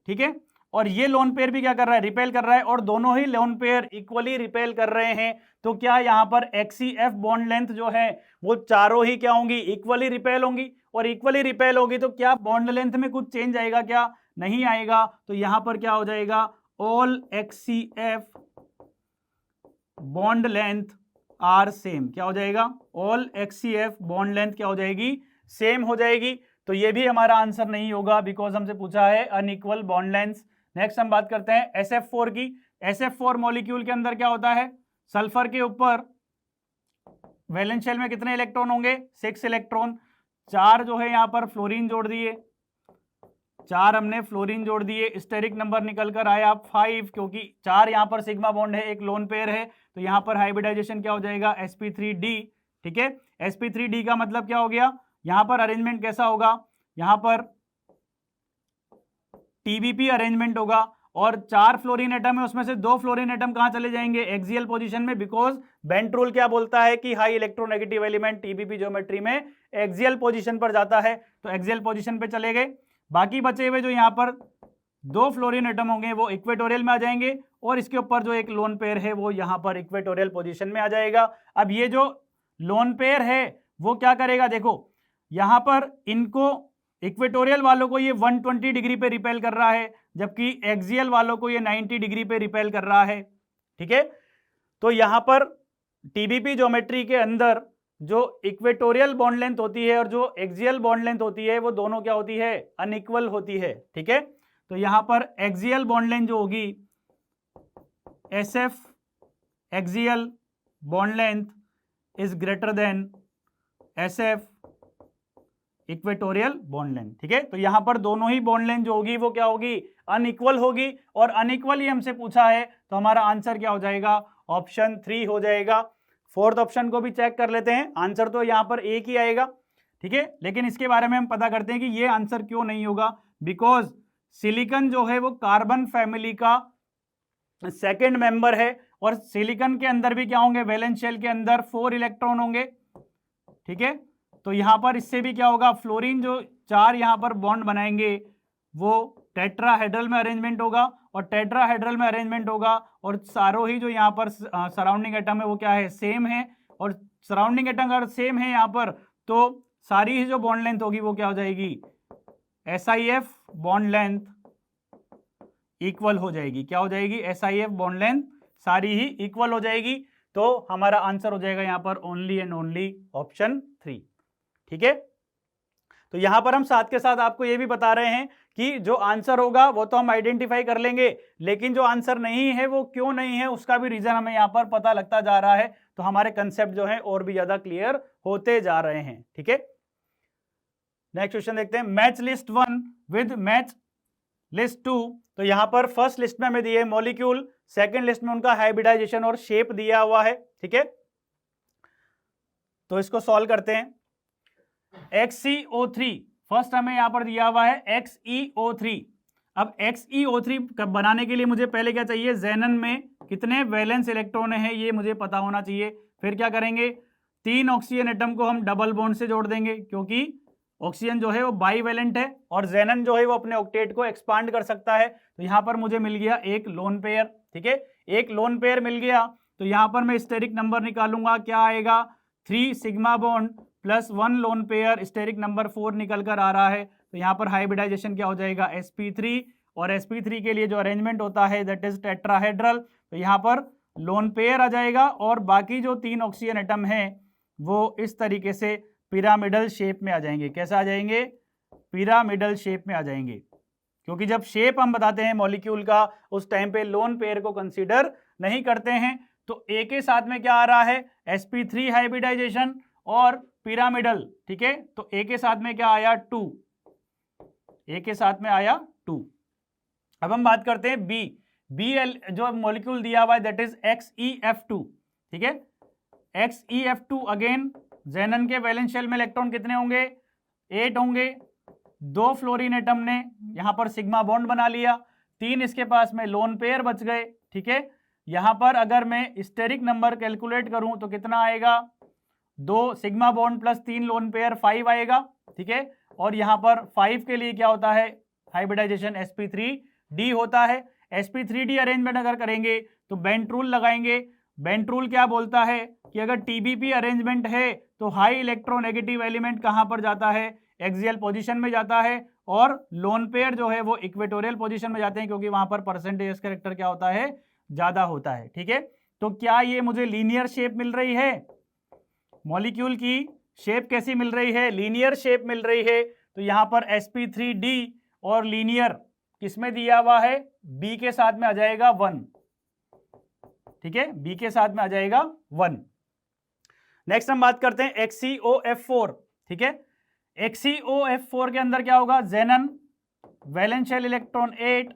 ठीक है, और ये लोन पेयर भी क्या कर रहा है, रिपेल कर रहा है, और दोनों ही लोन पेयर इक्वली रिपेल कर रहे हैं। तो क्या यहां पर XCF बॉन्ड लेंथ जो है वो चारों ही क्या होंगी, इक्वली रिपेल होंगी, और इक्वली रिपेल होगी तो क्या बॉन्ड लेंथ में कुछ चेंज आएगा, क्या नहीं आएगा। तो यहां पर क्या हो जाएगा, all XCF bond length are same, क्या हो जाएगा, ऑल XCF बॉन्ड लेंथ क्या हो जाएगी, सेम हो जाएगी। तो ये भी हमारा आंसर नहीं होगा बिकॉज हमसे पूछा है अनइक्वल बॉन्ड लेंथ। नेक्स्ट हम बात करते हैं SF4 की। SF4 मॉलिक्यूल के अंदर क्या होता है, सल्फर के ऊपर वैलेंस शेल में कितने इलेक्ट्रॉन होंगे, 6 इलेक्ट्रॉन। 4 जो है यहां पर फ्लोरीन जोड़ दिए, 4 हमने फ्लोरीन जोड़ दिए, स्टेरिक नंबर निकल कर आया 5, क्योंकि 4 यहां पर सिग्मा बॉन्ड है, एक लोन पेयर है, तो यहां पर हाइब्रिडाइजेशन क्या हो जाएगा, sp3d, ठीक है। sp3d का मतलब क्या हो गया, यहां पर अरेंजमेंट कैसा होगा, यहां पर TBP अरेंजमेंट होगा, और 4 फ्लोरीन एटम है उसमें से 2 फ्लोरीन एटम कहां चले जाएंगे, एक्सियल पोजीशन में, बिकॉज बेंट रूल क्या बोलता है कि high electronegative element TBP geometry में एक्सियल पोजीशन पर जाता है, तो एक्सियल पोजीशन पे चले गए। बाकी बचे हुए जो यहां पर 2 फ्लोरीन एटम होंगे वो इक्वेटोरियल में आ जाएंगे, और इसके ऊपर जो एक लोन पेयर है वो यहां पर इक्वेटोरियल पोजीशन में आ जाएगा। अब ये जो लोन पेयर है वो क्या करेगा, देखो यहां पर इनको इक्वेटोरियल वालों को ये 120 डिग्री पे रिपेल कर रहा है, जबकि एक्सियल वालों को ये 90 डिग्री पे रिपेल कर रहा है, ठीक है। तो यहां पर TBP ज्योमेट्री के अंदर जो इक्वेटोरियल बॉन्ड लेंथ होती है और जो एक्सियल बॉन्ड लेंथ होती है वो दोनों क्या होती है, अनइक्वल होती है, ठीक है। तो यहां पर एक्सियल बॉन्ड लेंथ जो होगी SF axial bond length is greater than SF equatorial bond length, ठीक है। तो यहां पर दोनों ही बॉन्ड लेंथ जो होगी वो क्या होगी, अनइक्वल होगी, और अनइक्वल ही हमसे पूछा है तो हमारा आंसर क्या हो जाएगा, ऑप्शन 3 हो जाएगा। फोर्थ ऑप्शन को भी चेक कर लेते हैं, आंसर तो यहां पर एक ही आएगा, ठीक है, लेकिन इसके बारे में हम पता करते हैं कि ये आंसर क्यों नहीं होगा, बिकॉज सिलिकॉन जो है वो कार्बन फैमिली का सेकेंड मेंबर है, और सिलिकॉन के अंदर भी क्या होंगे, वैलेंस शेल के अंदर 4 इलेक्ट्रॉन होंगे, ठीक है। तो यहां पर इससे भी क्या होगा, फ्लोरीन जो 4 यहां पर बॉन्ड बनाएंगे वो टेट्राहेड्रल में अरेंजमेंट होगा, और टेट्राहेड्रल में अरेंजमेंट होगा, और सारों ही जो यहां पर सराउंडिंग एटम है वो क्या है, सेम है, और सराउंडिंग एटम अगर सेम है यहां पर तो सारी ही जो बॉन्ड लेंथ होगी वो क्या हो जाएगी, SIF बॉन्ड लेंथ इक्वल हो जाएगी, क्या हो जाएगी, SIF बॉन्ड लेंथ सारी ही इक्वल हो जाएगी। तो हमारा आंसर हो जाएगा यहां पर ओनली एंड ओनली ऑप्शन 3, ठीक है। तो यहां पर हम साथ के साथ आपको यह भी बता रहे हैं कि जो आंसर होगा वो तो हम आइडेंटिफाई कर लेंगे, लेकिन जो आंसर नहीं है वो क्यों नहीं है उसका भी रीजन हमें यहां पर पता लगता जा रहा है, तो हमारे कंसेप्ट जो है और भी ज्यादा क्लियर होते जा रहे हैं, ठीक है। नेक्स्ट क्वेश्चन देखते हैं, match list 1 with match list 2। तो यहां पर फर्स्ट लिस्ट में हमें दिए मॉलिक्यूल, सेकंड लिस्ट में उनका हाइब्रिडाइजेशन और शेप दिया हुआ है, ठीक है। तो इसको सॉल्व करते हैं। XeO3 फर्स्ट हमें यहां पर दिया हुआ है XeO3। अब XeO3 बनाने के लिए मुझे पहले क्या चाहिए, जेनन में कितने वैलेंस इलेक्ट्रॉन हैं ये मुझे पता होना चाहिए। फिर क्या करेंगे, 3 ऑक्सीजन एटम को हम डबल बॉन्ड से जोड़ देंगे, क्योंकि ऑक्सीजन जो है वो बाईवैलेंट है और जेनन जो है वो अपने ऑक्टेट को एक्सपांड कर सकता है। तो यहां पर मुझे मिल गया एक लोन पेयर, ठीक है, एक लोन पेयर मिल गया। तो यहां पर मैं स्टेरिक नंबर निकालूंगा, क्या आएगा, 3 sigma bond plus 1 lone pair, steric number 4 निकल कर आ रहा है। तो यहां पर हाइब्रिडाइजेशन क्या हो जाएगा, sp3, और sp3 के लिए जो अरेंजमेंट होता है दैट इज टेट्राहेड्रल। तो यहां पर लोन पेयर आ जाएगा, और बाकी जो 3 ऑक्सीजन एटम है वो इस तरीके से पिरामिडल शेप में आ जाएंगे। कैसे आ जाएंगे, पिरामिडल शेप में आ जाएंगे, क्योंकि जब शेप हम बताते हैं मॉलिक्यूल का उस टाइम पे लोन पेयर को कंसीडर नहीं करते हैं। तो ए के साथ में क्या आ रहा है, sp3 हाइब्रिडाइजेशन और पिरामिडल, ठीक है। तो ए के साथ में क्या आया, 2, ए के साथ में आया 2। अब हम बात करते हैं बी जो मॉलिक्यूल दिया हुआ है दैट इज XeF2, ठीक है। XeF2 अगेन जेनन के वैलेंस शेल में इलेक्ट्रॉन कितने होंगे? 8 होंगे। 2 फ्लोरीन एटम ने यहां पर सिग्मा बॉन्ड बना लिया, 3 इसके पास में लोन पेयर बच गए। ठीक है, यहां पर अगर मैं स्टेरिक नंबर कैलकुलेट करूं तो कितना आएगा? 2 sigma bond plus 3 lone pair 5 आएगा। ठीक है, और यहां पर 5 के लिए क्या होता है? हाइब्रिडाइजेशन sp3d होता है। sp3d अरेंजमेंट अगर करेंगे तो बेंट रूल लगाएंगे। बेंट रूल क्या बोलता है कि अगर tbp अरेंजमेंट है तो हाई इलेक्ट्रोनेगेटिव एलिमेंट कहां पर जाता है? एक्सियल पोजीशन में जाता है, और लोन पेयर जो है वो इक्वेटोरियल पोजीशन में जाते हैं, क्योंकि वहां पर परसेंटेज कैरेक्टर क्या होता है? ज्यादा होता है। ठीक है, तो क्या ये मुझे लीनियर शेप मिल रही है? मॉलिक्यूल की शेप कैसी मिल रही है? लीनियर शेप मिल रही है। तो यहां पर sp3d और लीनियर किसमें दिया हुआ है? b के साथ में आ जाएगा 1। ठीक है, b के साथ में आ जाएगा 1। नेक्स्ट हम बात करते हैं XeOF4। ठीक है, XeOF4 के अंदर क्या होगा? जेनन, वैलेंस शेल इलेक्ट्रॉन 8,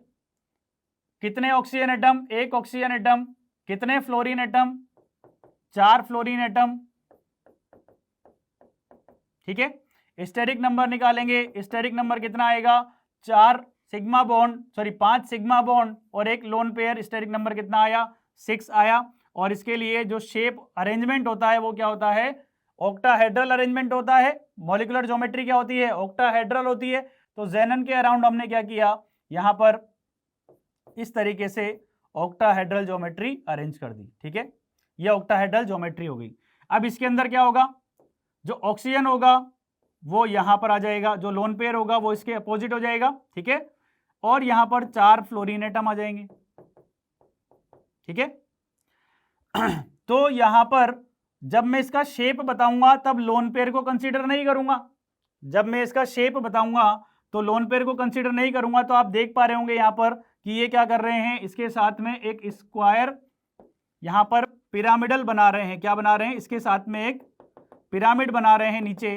कितने ऑक्सीजन एटम? 1 ऑक्सीजन एटम, कितने फ्लोरीन एटम? 4 fluorine atom. ठीक है, स्टेरिक नंबर निकालेंगे, स्टेरिक नंबर कितना आएगा? 4 sigma bond, sorry 5 sigma bond और 1 लोन पेयर, स्टेरिक नंबर कितना आया? 6 आया। और इसके लिए जो शेप अरेंजमेंट होता है वो क्या होता है? ऑक्टाहेड्रल अरेंजमेंट होता है। मॉलिक्यूलर ज्योमेट्री क्या होती है? ऑक्टाहेड्रल होती है। तो जेनन के अराउंड हमने क्या किया? यहां पर इस तरीके से ऑक्टाहेड्रल ज्योमेट्री अरेंज कर दी। ठीक है, यह ऑक्टाहेड्रल ज्योमेट्री हो गई। अब इसके अंदर क्या होगा? जो ऑक्सीजन होगा वो यहां पर आ जाएगा, जो लोन पेयर होगा वो इसके अपोजिट हो जाएगा। ठीक है, और यहां पर 4 फ्लोरीन एटम आ जाएंगे। ठीक है, तो यहां पर जब मैं इसका शेप बताऊंगा तब लोन पेयर को कंसीडर नहीं करूंगा। जब मैं इसका शेप बताऊंगा तो लोन पेयर को कंसीडर नहीं करूंगा। तो आप देख पा रहे होंगे यहां पर कि ये क्या कर रहे हैं? इसके साथ में एक स्क्वायर यहां पर पिरामिडल बना रहे हैं। क्या बना रहे हैं? इसके साथ में एक पिरामिड बना रहे हैं नीचे।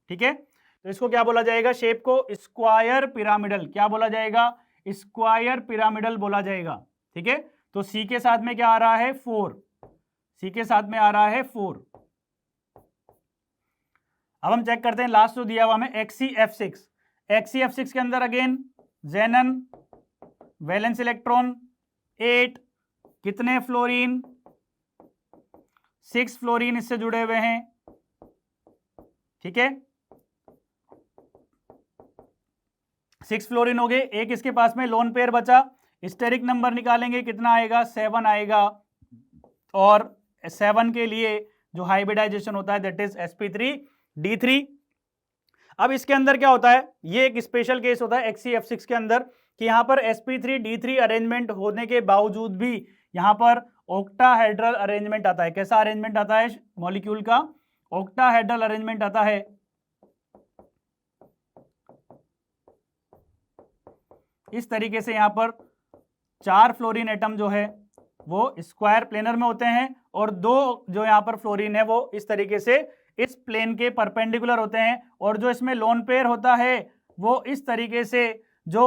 ठीक है, तो इसको क्या बोला जाएगा? शेप को स्क्वायर पिरामिडल। क्या बोला जाएगा? स्क्वायर पिरामिडल बोला जाएगा। ठीक है, तो सी के साथ में क्या आ रहा है? 4। सी के साथ में आ रहा है 4। अब हम चेक करते हैं लास्ट जो दिया हुआ हमें XeF6। XeF6 के अंदर अगेन जेनन, वैलेंस इलेक्ट्रॉन 8, कितने फ्लोरीन? 6 फ्लोरीन इससे जुड़े हुए हैं। ठीक है, 6 फ्लोरीन हो गए। एक इसके पास में लोन पेयर बचा। स्टेरिक नंबर निकालेंगे, कितना आएगा? 7 आएगा। और 7 के लिए जो हाइब्रिडाइजेशन होता है दैट इज sp3d3। अब इसके अंदर क्या होता है? ये एक स्पेशल केस होता है XeF6 के अंदर कि यहां पर sp3d3 अरेंजमेंट होने के बावजूद भी यहां पर ऑक्टाहेड्रल अरेंजमेंट आता है। कैसा अरेंजमेंट आता है मॉलिक्यूल का? ऑक्टाहेड्रल अरेंजमेंट आता है। इस तरीके से यहां पर 4 फ्लोरीन एटम जो है वो स्क्वायर प्लेनर में होते हैं, और 2 जो यहां पर फ्लोरीन है वो इस तरीके से इस प्लेन के परपेंडिकुलर होते हैं। और जो इसमें लोन पेयर होता है वो इस तरीके से जो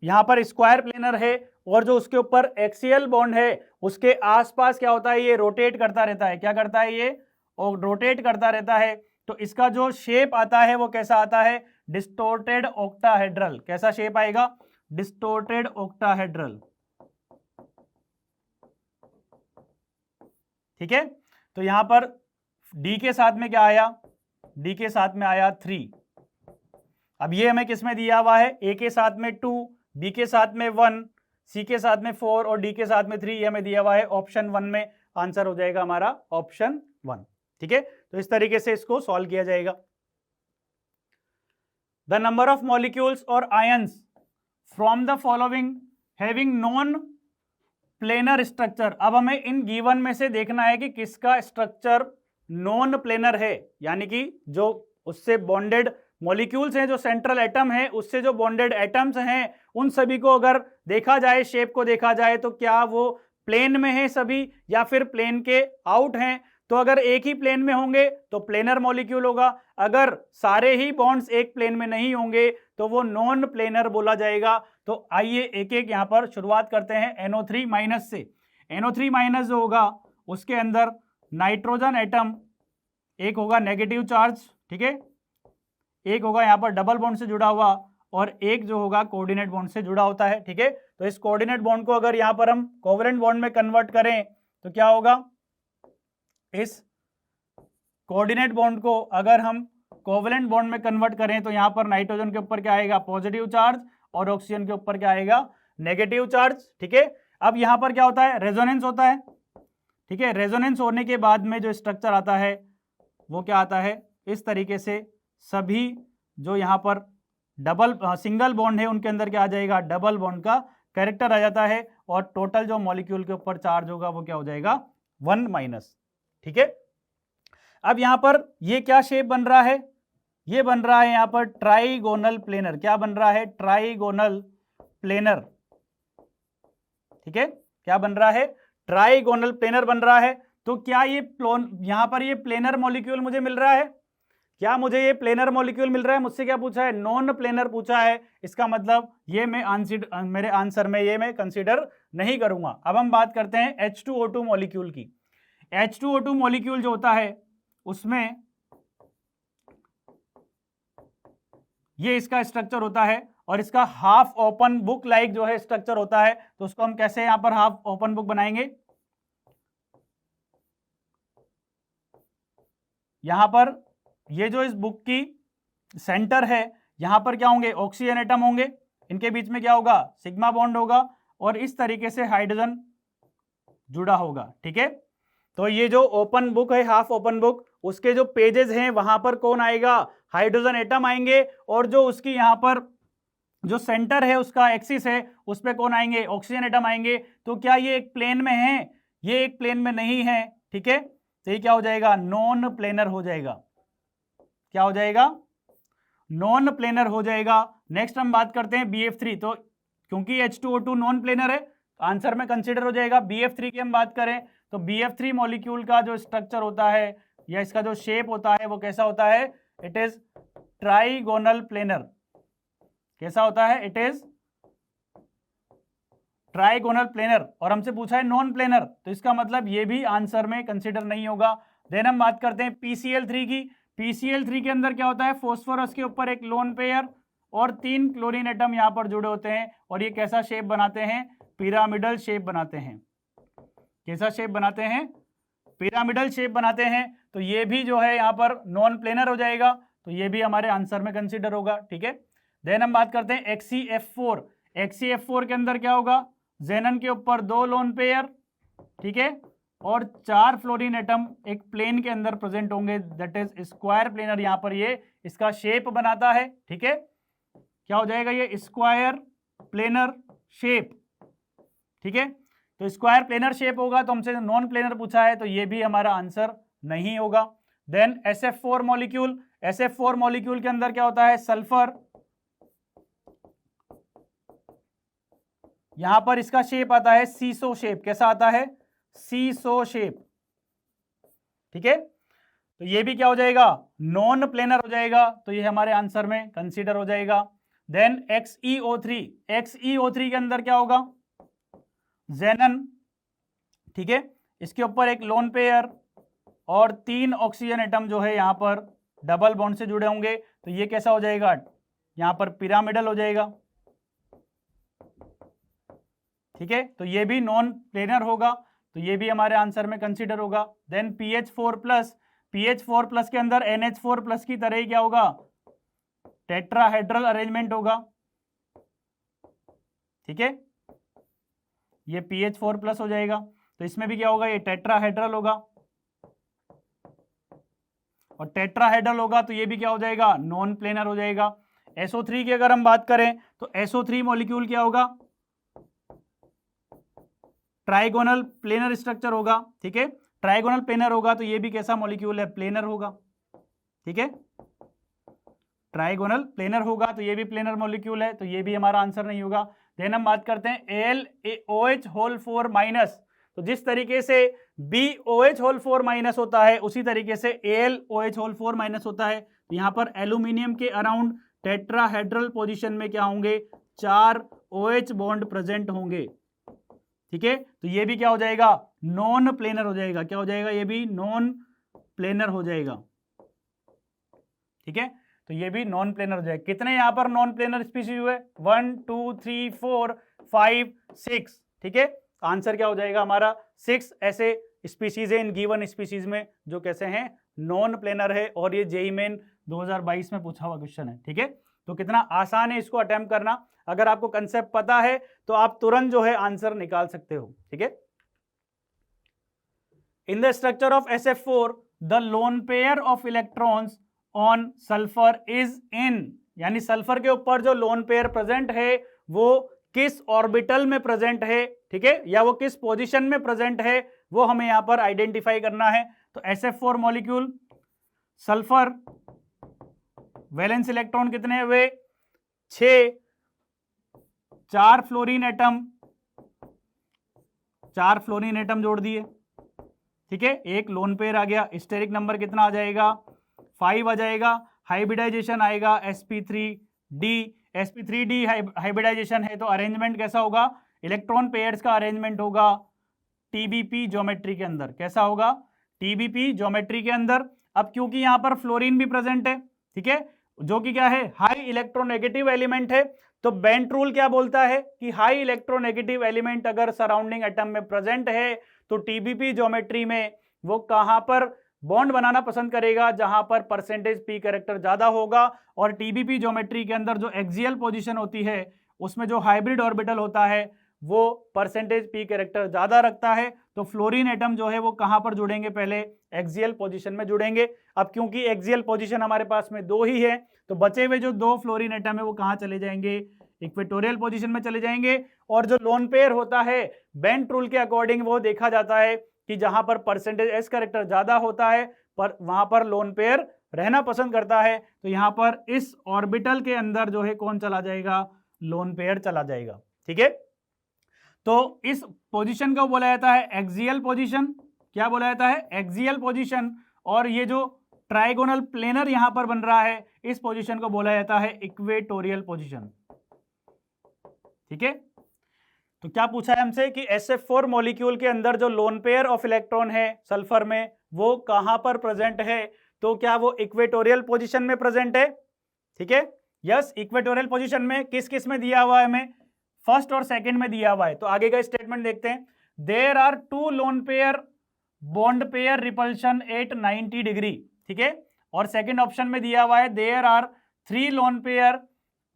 यहां पर स्क्वायर प्लेनर है और जो उसके ऊपर एक्सियल बॉन्ड है उसके आसपास क्या होता है? ये रोटेट करता रहता है। क्या करता है? ये और रोटेट करता रहता है। तो इसका जो शेप आता है वो कैसा आता है? Distorted octahedral. कैसा शेप आएगा? Distorted octahedral. ठीक है, तो यहां पर डी के साथ में क्या आया? डी के साथ में आया 3। अब ये हमें किस में दिया हुआ है? ए के साथ में 2, बी के साथ में 1, सी के साथ में 4 और डी के साथ में 3। ये हमें दिया हुआ है ऑप्शन 1 में। आंसर हो जाएगा हमारा ऑप्शन 1। ठीक है, तो इस तरीके से इसको सॉल्व किया जाएगा। द नंबर ऑफ मॉलिक्यूल्स और ions from the following having non planar structure. अब हमें इन गिवन में से देखना है कि किसका स्ट्रक्चर नॉन प्लेनर है, यानी कि जो उससे बॉन्डेड मॉलिक्यूल्स हैं, जो सेंट्रल एटम है उससे जो बॉन्डेड एटम्स हैं उन सभी को अगर देखा जाए, शेप को देखा जाए तो क्या वो प्लेन में है सभी या फिर प्लेन के आउट हैं। तो अगर एक ही प्लेन में होंगे तो प्लेनर मॉलिक्यूल होगा। अगर सारे ही बॉन्ड्स एक प्लेन में नहीं होंगे तो वो नॉन प्लेनर बोला जाएगा। तो आइए एक एक यहां पर शुरुआत करते हैं NO3- से। NO3- जो होगा उसके अंदर नाइट्रोजन एटम एक होगा नेगेटिव चार्ज, ठीक है, एक होगा यहाँ पर डबल बॉन्ड से जुड़ा हुआ और एक जो होगा कोऑर्डिनेट बॉन्ड से जुड़ा होता है, ठीक है। तो इस कोऑर्डिनेट बॉन्ड को अगर यहाँ पर हम कोवलेंट बॉन्ड में कन्वर्ट करें तो क्या होगा, इस कोऑर्डिनेट बॉन्ड को अगर हम कोवलेंट बॉन्ड में कन्वर्ट करें तो यहाँ पर नाइट्रोजन के ऊपर क्या आएगा, पॉजिटिव चार्ज, और ऑक्सीजन के ऊपर क्या आएगा, नेगेटिव चार्ज, ठीक है। अब यहाँ पर क्या होता है, रेजोनेंस होता है, ठीक है। रेजोनेंस होने के बाद में जो स्ट्रक्चर आता है वो क्या आता है, इस तरीके से सभी जो यहाँ पर डबल सिंगल बॉन्ड है उनके अंदर क्या आ जाएगा, डबल बॉन्ड का कैरेक्टर आ जाता है, और टोटल जो मॉलिक्यूल के ऊपर चार्ज होगा वो क्या हो जाएगा, 1-, ठीक है। अब यहाँ पर ये क्या शेप बन रहा है, ये बन रहा है यहाँ पर ट्राइगोनल प्लेनर। क्या बन रहा है, ट्राइगोनल प्लेनर, ठीक है। क्या बन रहा है, ट्राइगोनल प्लेनर बन रहा है। तो क्या ये यहाँ पर ये प्लेनर मॉलिक्यूल मुझे मिल रहा है, क्या मुझे ये प्लेनर मॉलिक्यूल मिल रहा है? मुझसे क्या पूछा है, नॉन प्लेनर पूछा है। इसका मतलब ये मैं मेरे आंसर में ये मैं कंसीडर नहीं करूंगा। अब हम बात करते हैं H2O2 मॉलिक्यूल की। H2O2 मॉलिक्यूल जो होता है उसमें ये इसका स्ट्रक्चर होता है और इसका हाफ ओपन बुक लाइक जो है स्ट्रक्चर होता है। तो उसको हम कैसे यहां पर हाफ ओपन बुक बनाएंगे, यहां पर ये जो इस बुक की सेंटर है यहां पर क्या होंगे, ऑक्सीजन एटम होंगे, इनके बीच में क्या होगा, सिग्मा बॉन्ड होगा और इस तरीके से हाइड्रोजन जुड़ा होगा, ठीक है। तो ये जो ओपन बुक है, हाफ ओपन बुक, उसके जो पेजेस हैं वहां पर कौन आएगा, हाइड्रोजन एटम आएंगे, और जो उसकी यहां पर जो सेंटर है उसका एक्सिस है उस पे कौन आएंगे, ऑक्सीजन एटम आएंगे। तो क्या ये एक प्लेन में है, ये एक प्लेन में नहीं है, ठीक है। तो ये क्या हो जाएगा, नॉन प्लेनर हो जाएगा। क्या हो जाएगा, नॉन प्लेनर हो जाएगा। नेक्स्ट हम बात करते हैं BF3। तो क्योंकि H2O2 नॉन प्लेनर है आंसर में कंसीडर हो जाएगा। BF3 की हम बात करें तो BF3 मॉलिक्यूल का जो स्ट्रक्चर होता है या इसका जो शेप होता है वो कैसा होता है, इट इज ट्राइगोनल प्लेनर। कैसा होता है, इट इज ट्राइगोनल प्लेनर। और हमसे पूछा है नॉन प्लेनर, तो इसका मतलब ये भी आंसर में कंसीडर नहीं होगा। देन हम बात करते हैं PCl3 की। PCl3 के अंदर क्या होता है, फॉस्फोरस के ऊपर एक लोन पेयर और 3 क्लोरीन एटम यहां पर जुड़े होते हैं और ये कैसा शेप बनाते हैं, पिरामिडल शेप बनाते हैं। कैसा शेप बनाते हैं, पिरामिडल शेप बनाते हैं। तो ये भी जो है यहाँ पर नॉन प्लेनर हो जाएगा, तो ये भी हमारे आंसर में कंसीडर होगा, ठीक है। देन हम बात करते हैं HCF4। HCF4 के अंदर क्या होगा, जेनन के ऊपर 2 लोन पेयर, ठीक है, और 4 फ्लोरीन एटम एक प्लेन के अंदर प्रेजेंट होंगे, दैट इज स्क्वायर प्लेनर। यहां पर ये इसका शेप बनाता है, ठीक है। क्या हो जाएगा, ये स्क्वायर प्लेनर शेप, ठीक है। तो स्क्वायर प्लेनर शेप होगा, तो हमसे नॉन प्लेनर पूछा है तो ये भी हमारा आंसर नहीं होगा। Then SF4 molecule. SF4 molecule के अंदर क्या होता है, सल्फर। यहां पर इसका शेप आता है सीसो शेप। कैसा आता है, सीसो शेप, ठीक है। तो ये भी क्या हो जाएगा, नॉन प्लेनर हो जाएगा, तो ये हमारे आंसर में कंसीडर हो जाएगा। Then XeO3। XeO3 के अंदर क्या होगा, जेनन, ठीक है, इसके ऊपर एक लोन पेयर और 3 ऑक्सीजन एटम जो है यहां पर डबल बॉन्ड से जुड़े होंगे। तो ये कैसा हो जाएगा, यहां पर पिरामिडल हो जाएगा, ठीक है। तो ये भी नॉन प्लेनर होगा, तो ये भी हमारे आंसर में कंसीडर होगा। Then PH4+। PH4+ के अंदर NH4+ की तरह ही क्या होगा, टेट्राहेड्रल अरेंजमेंट होगा, ठीक है। ये PH4+ हो जाएगा, तो इसमें भी क्या होगा, ये टेट्राहेड्रल होगा, और टेट्राहेड्रल होगा तो ये भी क्या हो जाएगा, नॉन प्लेनर हो जाएगा। SO3 की अगर हम बात करें तो SO3 मॉलिक्यूल क्या होगा, ट्राइगोनल प्लेनर स्ट्रक्चर होगा, ठीक है। ट्राइगोनल प्लेनर होगा तो ये भी कैसा मॉलिक्यूल है, प्लेनर होगा, ठीक है। ट्राइगोनल प्लेनर होगा तो ये भी प्लेनर मॉलिक्यूल है, तो ये भी हमारा आंसर नहीं होगा। देन हम बात करते हैं AlOH4-। तो जिस तरीके से BOH4- होता है उसी तरीके से AlOH4- होता है। तो यहां पर एल्यूमिनियम के अराउंड टेट्राहेड्रल पोजीशन में क्या होंगे, 4 OH बॉन्ड प्रेजेंट होंगे, ठीक है, तो ये भी क्या हो जाएगा, नॉन प्लेनर हो जाएगा। क्या हो जाएगा, ये भी नॉन प्लेनर हो जाएगा। ठीक है, तो ये भी नॉन प्लेनर हो जाएगा। कितने यहां पर नॉन प्लेनर स्पीशीज हुए, 1 2 3 4 5 6। ठीक है, आंसर क्या हो जाएगा हमारा 6 ऐसे स्पीशीज है इन गिवन स्पीशीज में जो कैसे हैं, नॉन प्लेनर है। और ये जेईई मेन 2022 में पूछा हुआ क्वेश्चन है। ठीक है, तो कितना आसान है इसको अटेम्प्ट करना। अगर आपको कंसेप्ट पता है तो आप तुरंत जो है आंसर निकाल सकते हो। ठीक है, in the structure of SF4 the lone pair of electrons on sulphur is in, यानी सल्फर के ऊपर जो लोन पेयर प्रेजेंट है वो किस ऑर्बिटल में प्रेजेंट है। ठीक है, या वो किस पोजीशन में प्रेजेंट है, वो हमें यहां पर आइडेंटिफाई करना है। तो SF4 molecule, sulphur, valence electron कितने हुए, 6, 4 फ्लोरीन एटम, 4 फ्लोरीन एटम जोड़ दिए। ठीक है, एक लोन पेयर आ गया। स्टेरिक नंबर कितना आ जाएगा, 5 आ जाएगा। हाइब्रिडाइजेशन आएगा sp3d, sp3d हाइब्रिडाइजेशन है तो अरेंजमेंट कैसा होगा, इलेक्ट्रॉन पेयर्स का अरेंजमेंट होगा TBP ज्योमेट्री के अंदर। कैसा होगा, TBP ज्योमेट्री के अंदर। अब क्योंकि यहां पर फ्लोरीन भी प्रेजेंट है, ठीक है, जो कि क्या है, हाई इलेक्ट्रोनेगेटिव एलिमेंट है, तो बेंट रूल क्या बोलता है कि हाई इलेक्ट्रोनेगेटिव एलिमेंट अगर सराउंडिंग एटम में प्रेजेंट है तो TBP ज्योमेट्री में वो कहां पर बॉन्ड बनाना पसंद करेगा, जहां पर परसेंटेज p कैरेक्टर ज्यादा होगा। और TBP ज्योमेट्री के अंदर जो एक्सियल पोजीशन होती है उसमें जो हाइब्रिड ऑर्बिटल होता है वो परसेंटेज p कैरेक्टर ज्यादा रखता है। तो फ्लोरीन एटम जो है वो कहां पर जुड़ेंगे, पहले एक्सियल पोजीशन में जुड़ेंगे। अब क्योंकि एक्सियल पोजीशन हमारे पास में 2 ही है तो बचे हुए जो 2 फ्लोरीन एटम है वो कहां चले जाएंगे, इक्वेटोरियल पोजीशन में चले जाएंगे। और जो लोन पेयर होता है बेंट रूल के अकॉर्डिंग वो देखा जाता है कि जहां पर परसेंटेज s कैरेक्टर ज्यादा होता है पर वहां पर लोन पेयर रहना पसंद करता है। तो यहां पर इस ऑर्बिटल के अंदर जो है कौन चला जाएगा, लोन पेयर चला जाएगा। ठीक है, तो इस पोजीशन को बोला जाता है एक्सियल पोजीशन। क्या बोला जाता है, एक्सियल पोजीशन। और ये जो ट्राइगोनल प्लेनर यहां पर बन रहा है इस पोजीशन को बोला जाता है इक्वेटोरियल पोजीशन। ठीक है, तो क्या पूछा है हमसे कि SF4 मॉलिक्यूल के अंदर जो लोन पेयर ऑफ इलेक्ट्रॉन है सल्फर में वो कहां पर प्रेजेंट है, तो क्या वो इक्वेटोरियल पोजीशन में प्रेजेंट है। ठीक है, यस, इक्वेटोरियल पोजीशन में किस किस में दिया हुआ है, हमें फर्स्ट और सेकंड में दिया हुआ है। तो आगे का स्टेटमेंट देखते हैं, there are 2 lone pair bond pair repulsion at 90 degree. ठीक है, और सेकंड ऑप्शन में दिया हुआ है there are 3 lone pair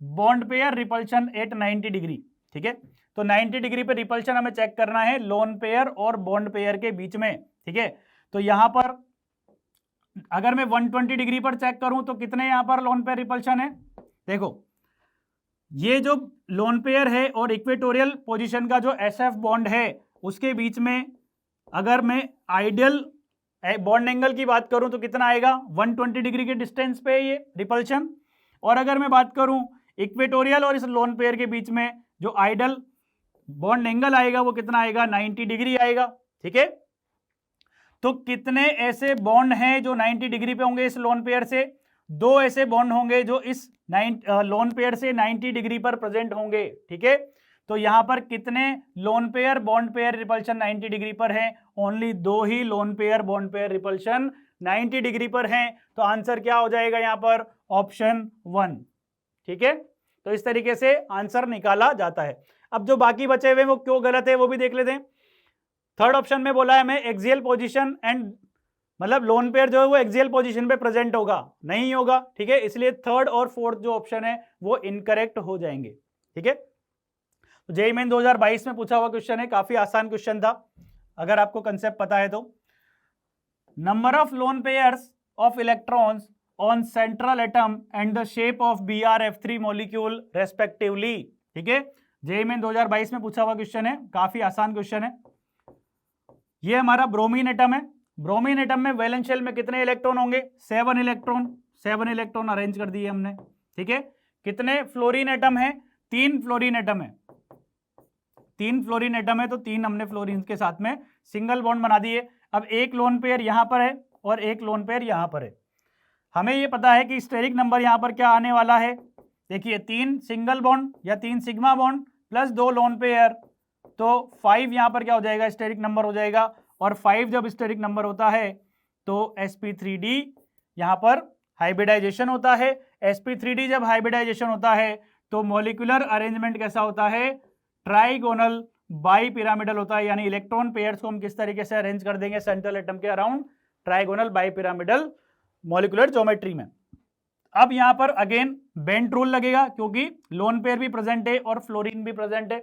bond pair repulsion at 90 degree. ठीक है, तो 90 डिग्री पे रिपल्शन हमें चेक करना है लोन पेयर और बॉन्ड पेयर के बीच में। ठीक है, तो यहां पर अगर मैं 120 डिग्री पर चेक करूं तो कितने यहां पर लोन पेयर रिपल्शन है, देखो ये जो लोन पेयर है और इक्वेटोरियल पोजीशन का जो SF बॉन्ड है उसके बीच में अगर मैं आइडियल बॉन्ड एंगल की बात करूं तो कितना आएगा, 120 डिग्री के डिस्टेंस पे ये रिपल्शन। और अगर मैं बात करूं इक्वेटोरियल और इस लोन पेयर के बीच में जो आइडियल बॉन्ड एंगल आएगा वो कितना आएगा, 90 डिग्री आएगा। ठीक है, तो कितने ऐसे बॉन्ड हैं जो 90 डिग्री पे होंगे इस लोन पेयर से, 2 ऐसे बॉन्ड होंगे जो इस लोन पेयर से 90 डिग्री पर प्रेजेंट होंगे। ठीक है, तो यहां पर कितने lone pair bond pair repulsion 90 degree पर हैं, ओनली 2 ही lone pair bond pair repulsion 90 degree पर हैं। तो आंसर क्या हो जाएगा यहां पर, ऑप्शन 1। ठीक है, तो इस तरीके से आंसर निकाला जाता है। अब जो बाकी बचे हुए वो क्यों गलत है वो भी देख लेते हैं। थर्ड ऑप्शन में बोला है हमें एक्सियल पोजीशन एंड, मतलब लोन पेयर जो है वो एक्सियल पोजीशन पे प्रेजेंट होगा, नहीं होगा। ठीक है, इसलिए थर्ड और फोर्थ जो ऑप्शन है वो इनकरेक्ट हो जाएंगे। ठीक है, तो जेईई मेन 2022 में पूछा हुआ क्वेश्चन है, काफी आसान क्वेश्चन था अगर आपको कंसेप्ट पता है तो। Number of lone pairs of electrons on central atom and the shape of BrF3 molecule respectively. ठीक है, जेईई मेन 2022 में पूछा हुआ क्वेश्चन है, काफी आसान क्वेश्चन है। ये हमारा ब्रोमीन एटम है, ब्रोमीन एटम में वैलेंस शेल में कितने इलेक्ट्रॉन होंगे, 7 इलेक्ट्रॉन, 7 इलेक्ट्रॉन अरेंज कर दिए हमने। ठीक है, कितने फ्लोरीन एटम है, 3 फ्लोरीन एटम है, 3 फ्लोरीन एटम है तो 3 हमने फ्लोरीन के साथ में सिंगल बॉन्ड बना दिए। अब एक लोन पेयर यहां पर है और एक लोन पेयर यहां पर है। हमें ये पता है कि स्टेरिक नंबर यहां पर क्या आने वाला है, देखिए 3 सिंगल बॉन्ड या 3 sigma bond plus 2 lone pair, तो 5 यहां पर क्या हो जाएगा, स्टेरिक नंबर हो जाएगा, और 5 जब स्टेरिक नंबर होता है तो sp3d यहां पर हाइब्रिडाइजेशन होता है। sp3d जब हाइब्रिडाइजेशन होता है तो मॉलिक्यूलर अरेंजमेंट कैसा होता है, ट्राइगोनल बाई पिरामिडल होता है, यानी इलेक्ट्रॉन पेयर्स को हम किस तरीके से अरेंज कर देंगे सेंट्रल एटम के around, trigonal bi pyramidal molecular geometry में। अब यहां पर अगेन बेंट रूल लगेगा क्योंकि लोन पेयर भी प्रेजेंट है और फ्लोरीन भी प्रेजेंट है।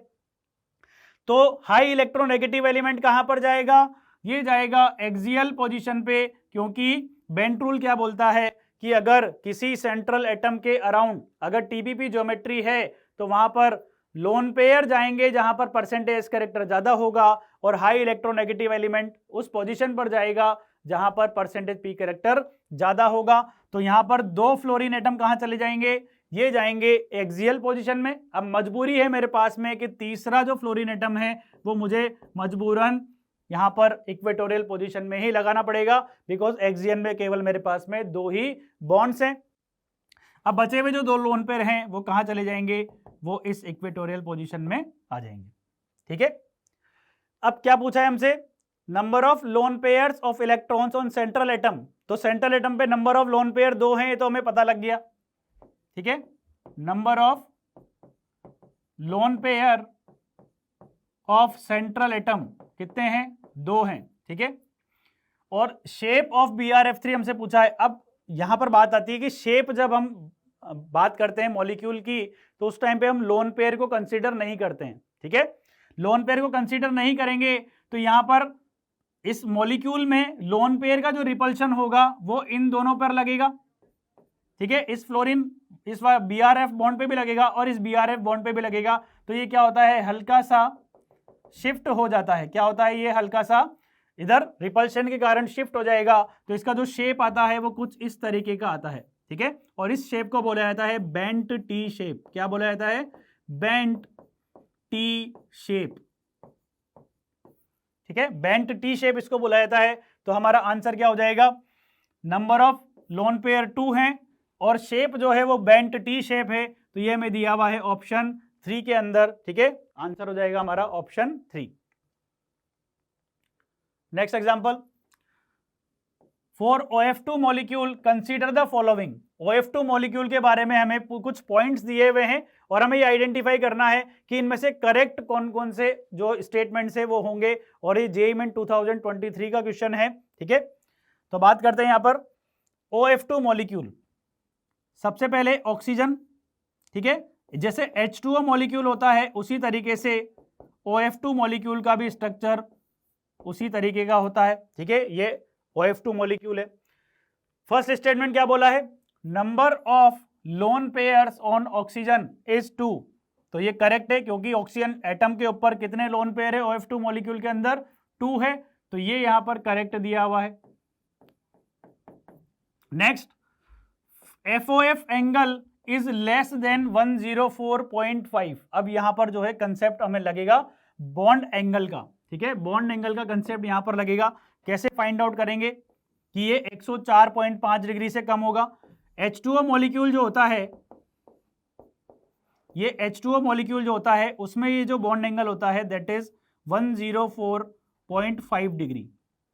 तो हाई इलेक्ट्रोनेगेटिव एलिमेंट कहां पर जाएगा, ये जाएगा एक्सियल पोजीशन पे, क्योंकि बेंट रूल क्या बोलता है कि अगर किसी सेंट्रल एटम के अराउंड अगर टीपीपी ज्योमेट्री है तो वहां पर लोन पेयर जाएंगे जहां पर परसेंटेज कैरेक्टर ज्यादा होगा, और हाई इलेक्ट्रोनेगेटिव एलिमेंट उस पोजीशन पर जाएगा जहां पर परसेंटेज पी कैरेक्टर ज्यादा होगा। तो यहां पर 2 फ्लोरीन एटम कहां चले जाएंगे, ये जाएंगे एक्सियल पोजीशन में। अब मजबूरी है मेरे पास में कि तीसरा जो फ्लोरीन एटम है वो मुझे मजबूरन यहां पर इक्वेटोरियल पोजीशन में ही लगाना पड़ेगा, बिकॉज एक्सियल में केवल मेरे पास में 2 ही बॉन्ड्स हैं। अब बचे हुए जो 2 लोन पेयर हैं वो कहां चले जाएंगे, वो इस इक्वेटोरियल पोजीशन में आ जाएंगे। ठीक है, अब क्या पूछा है हमसे, number of lone pairs of electrons on central atom. तो सेंट्रल एटम पे नंबर ऑफ लोन पेयर 2 हैं, ये तो हमें पता लग गया। ठीक है, number of lone pair of central atom कितने हैं, 2 हैं। ठीक है, और शेप ऑफ BrF3 हमसे पूछा है। अब यहां पर बात आती है कि शेप जब हम बात करते हैं मॉलिक्यूल की तो उस टाइम पे हम लोन पेयर को कंसीडर नहीं करते हैं। ठीक है, लोन पेयर को कंसीडर नहीं करेंगे तो यहां पर इस मॉलिक्यूल में लोन पेयर का जो रिपल्शन होगा वो इन दोनों पर लगेगा। ठीक है, इस फ्लोरीन इस BrF बॉन्ड पे भी लगेगा और इस BrF बॉन्ड पे भी लगेगा। तो ये क्या होता है, हल्का सा शिफ्ट हो जाता है। क्या होता है, ये हल्का सा इधर रिपल्शन के कारण शिफ्ट हो जाएगा। तो इसका जो शेप आता है वो कुछ इस तरीके का आता है। ठीक है, और इस शेप को बोला जाता है बेंट टी शेप। क्या बोला जाता है, बेंट टी शेप। ठीक है, बेंट टी शेप इसको बोला जाता है। तो हमारा आंसर क्या हो जाएगा, नंबर ऑफ लोन पेयर 2 हैं और शेप जो है वो बेंट टी शेप है। तो ये हमें दिया हुआ है ऑप्शन 3 के अंदर। ठीक है, आंसर हो जाएगा हमारा option 3। Next example, for OF2 molecule consider the following. OF2 molecule के बारे में हमें कुछ पॉइंट्स दिए हुए हैं और हमें ये आइडेंटिफाई करना है कि इनमें से करेक्ट कौन कौन से जो स्टेटमेंट्स है वो होंगे, और ये JEE में 2023 का क्वेश्चन है। ठीक है, तो बात करते हैं यहां पर OF2 मॉलिक्यूल। सबसे पहले ऑक्सीजन। ठीक है, जैसे H2O मॉलिक्यूल होता है उसी तरीके से OF2 मॉलिक्यूल का भी स्ट्रक्चर उसी तरीके का होता है। ठीक है, ये OF2 मॉलिक्यूल है। फर्स्ट स्टेटमेंट क्या बोला है, number of lone pairs on oxygen is 2। तो ये करेक्ट है क्योंकि ऑक्सीजन एटम के ऊपर कितने लोन पेयर है OF2 मॉलिक्यूल के अंदर, 2 है। तो ये यहां पर करेक्ट दिया हुआ है। Next, FOF angle is less than 104.5। अब यहां पर जो है कंसेप्ट हमें लगेगा बॉन्ड एंगल का। ठीक है, बॉन्ड एंगल का कंसेप्ट यहां पर लगेगा। कैसे फाइंड आउट करेंगे कि ये 104.5 डिग्री से कम होगा। H2O मॉलिक्यूल जो होता है, ये H2O मॉलिक्यूल जो होता है उसमें ये जो बॉन्ड एंगल होता है दैट इज 104.5 डिग्री।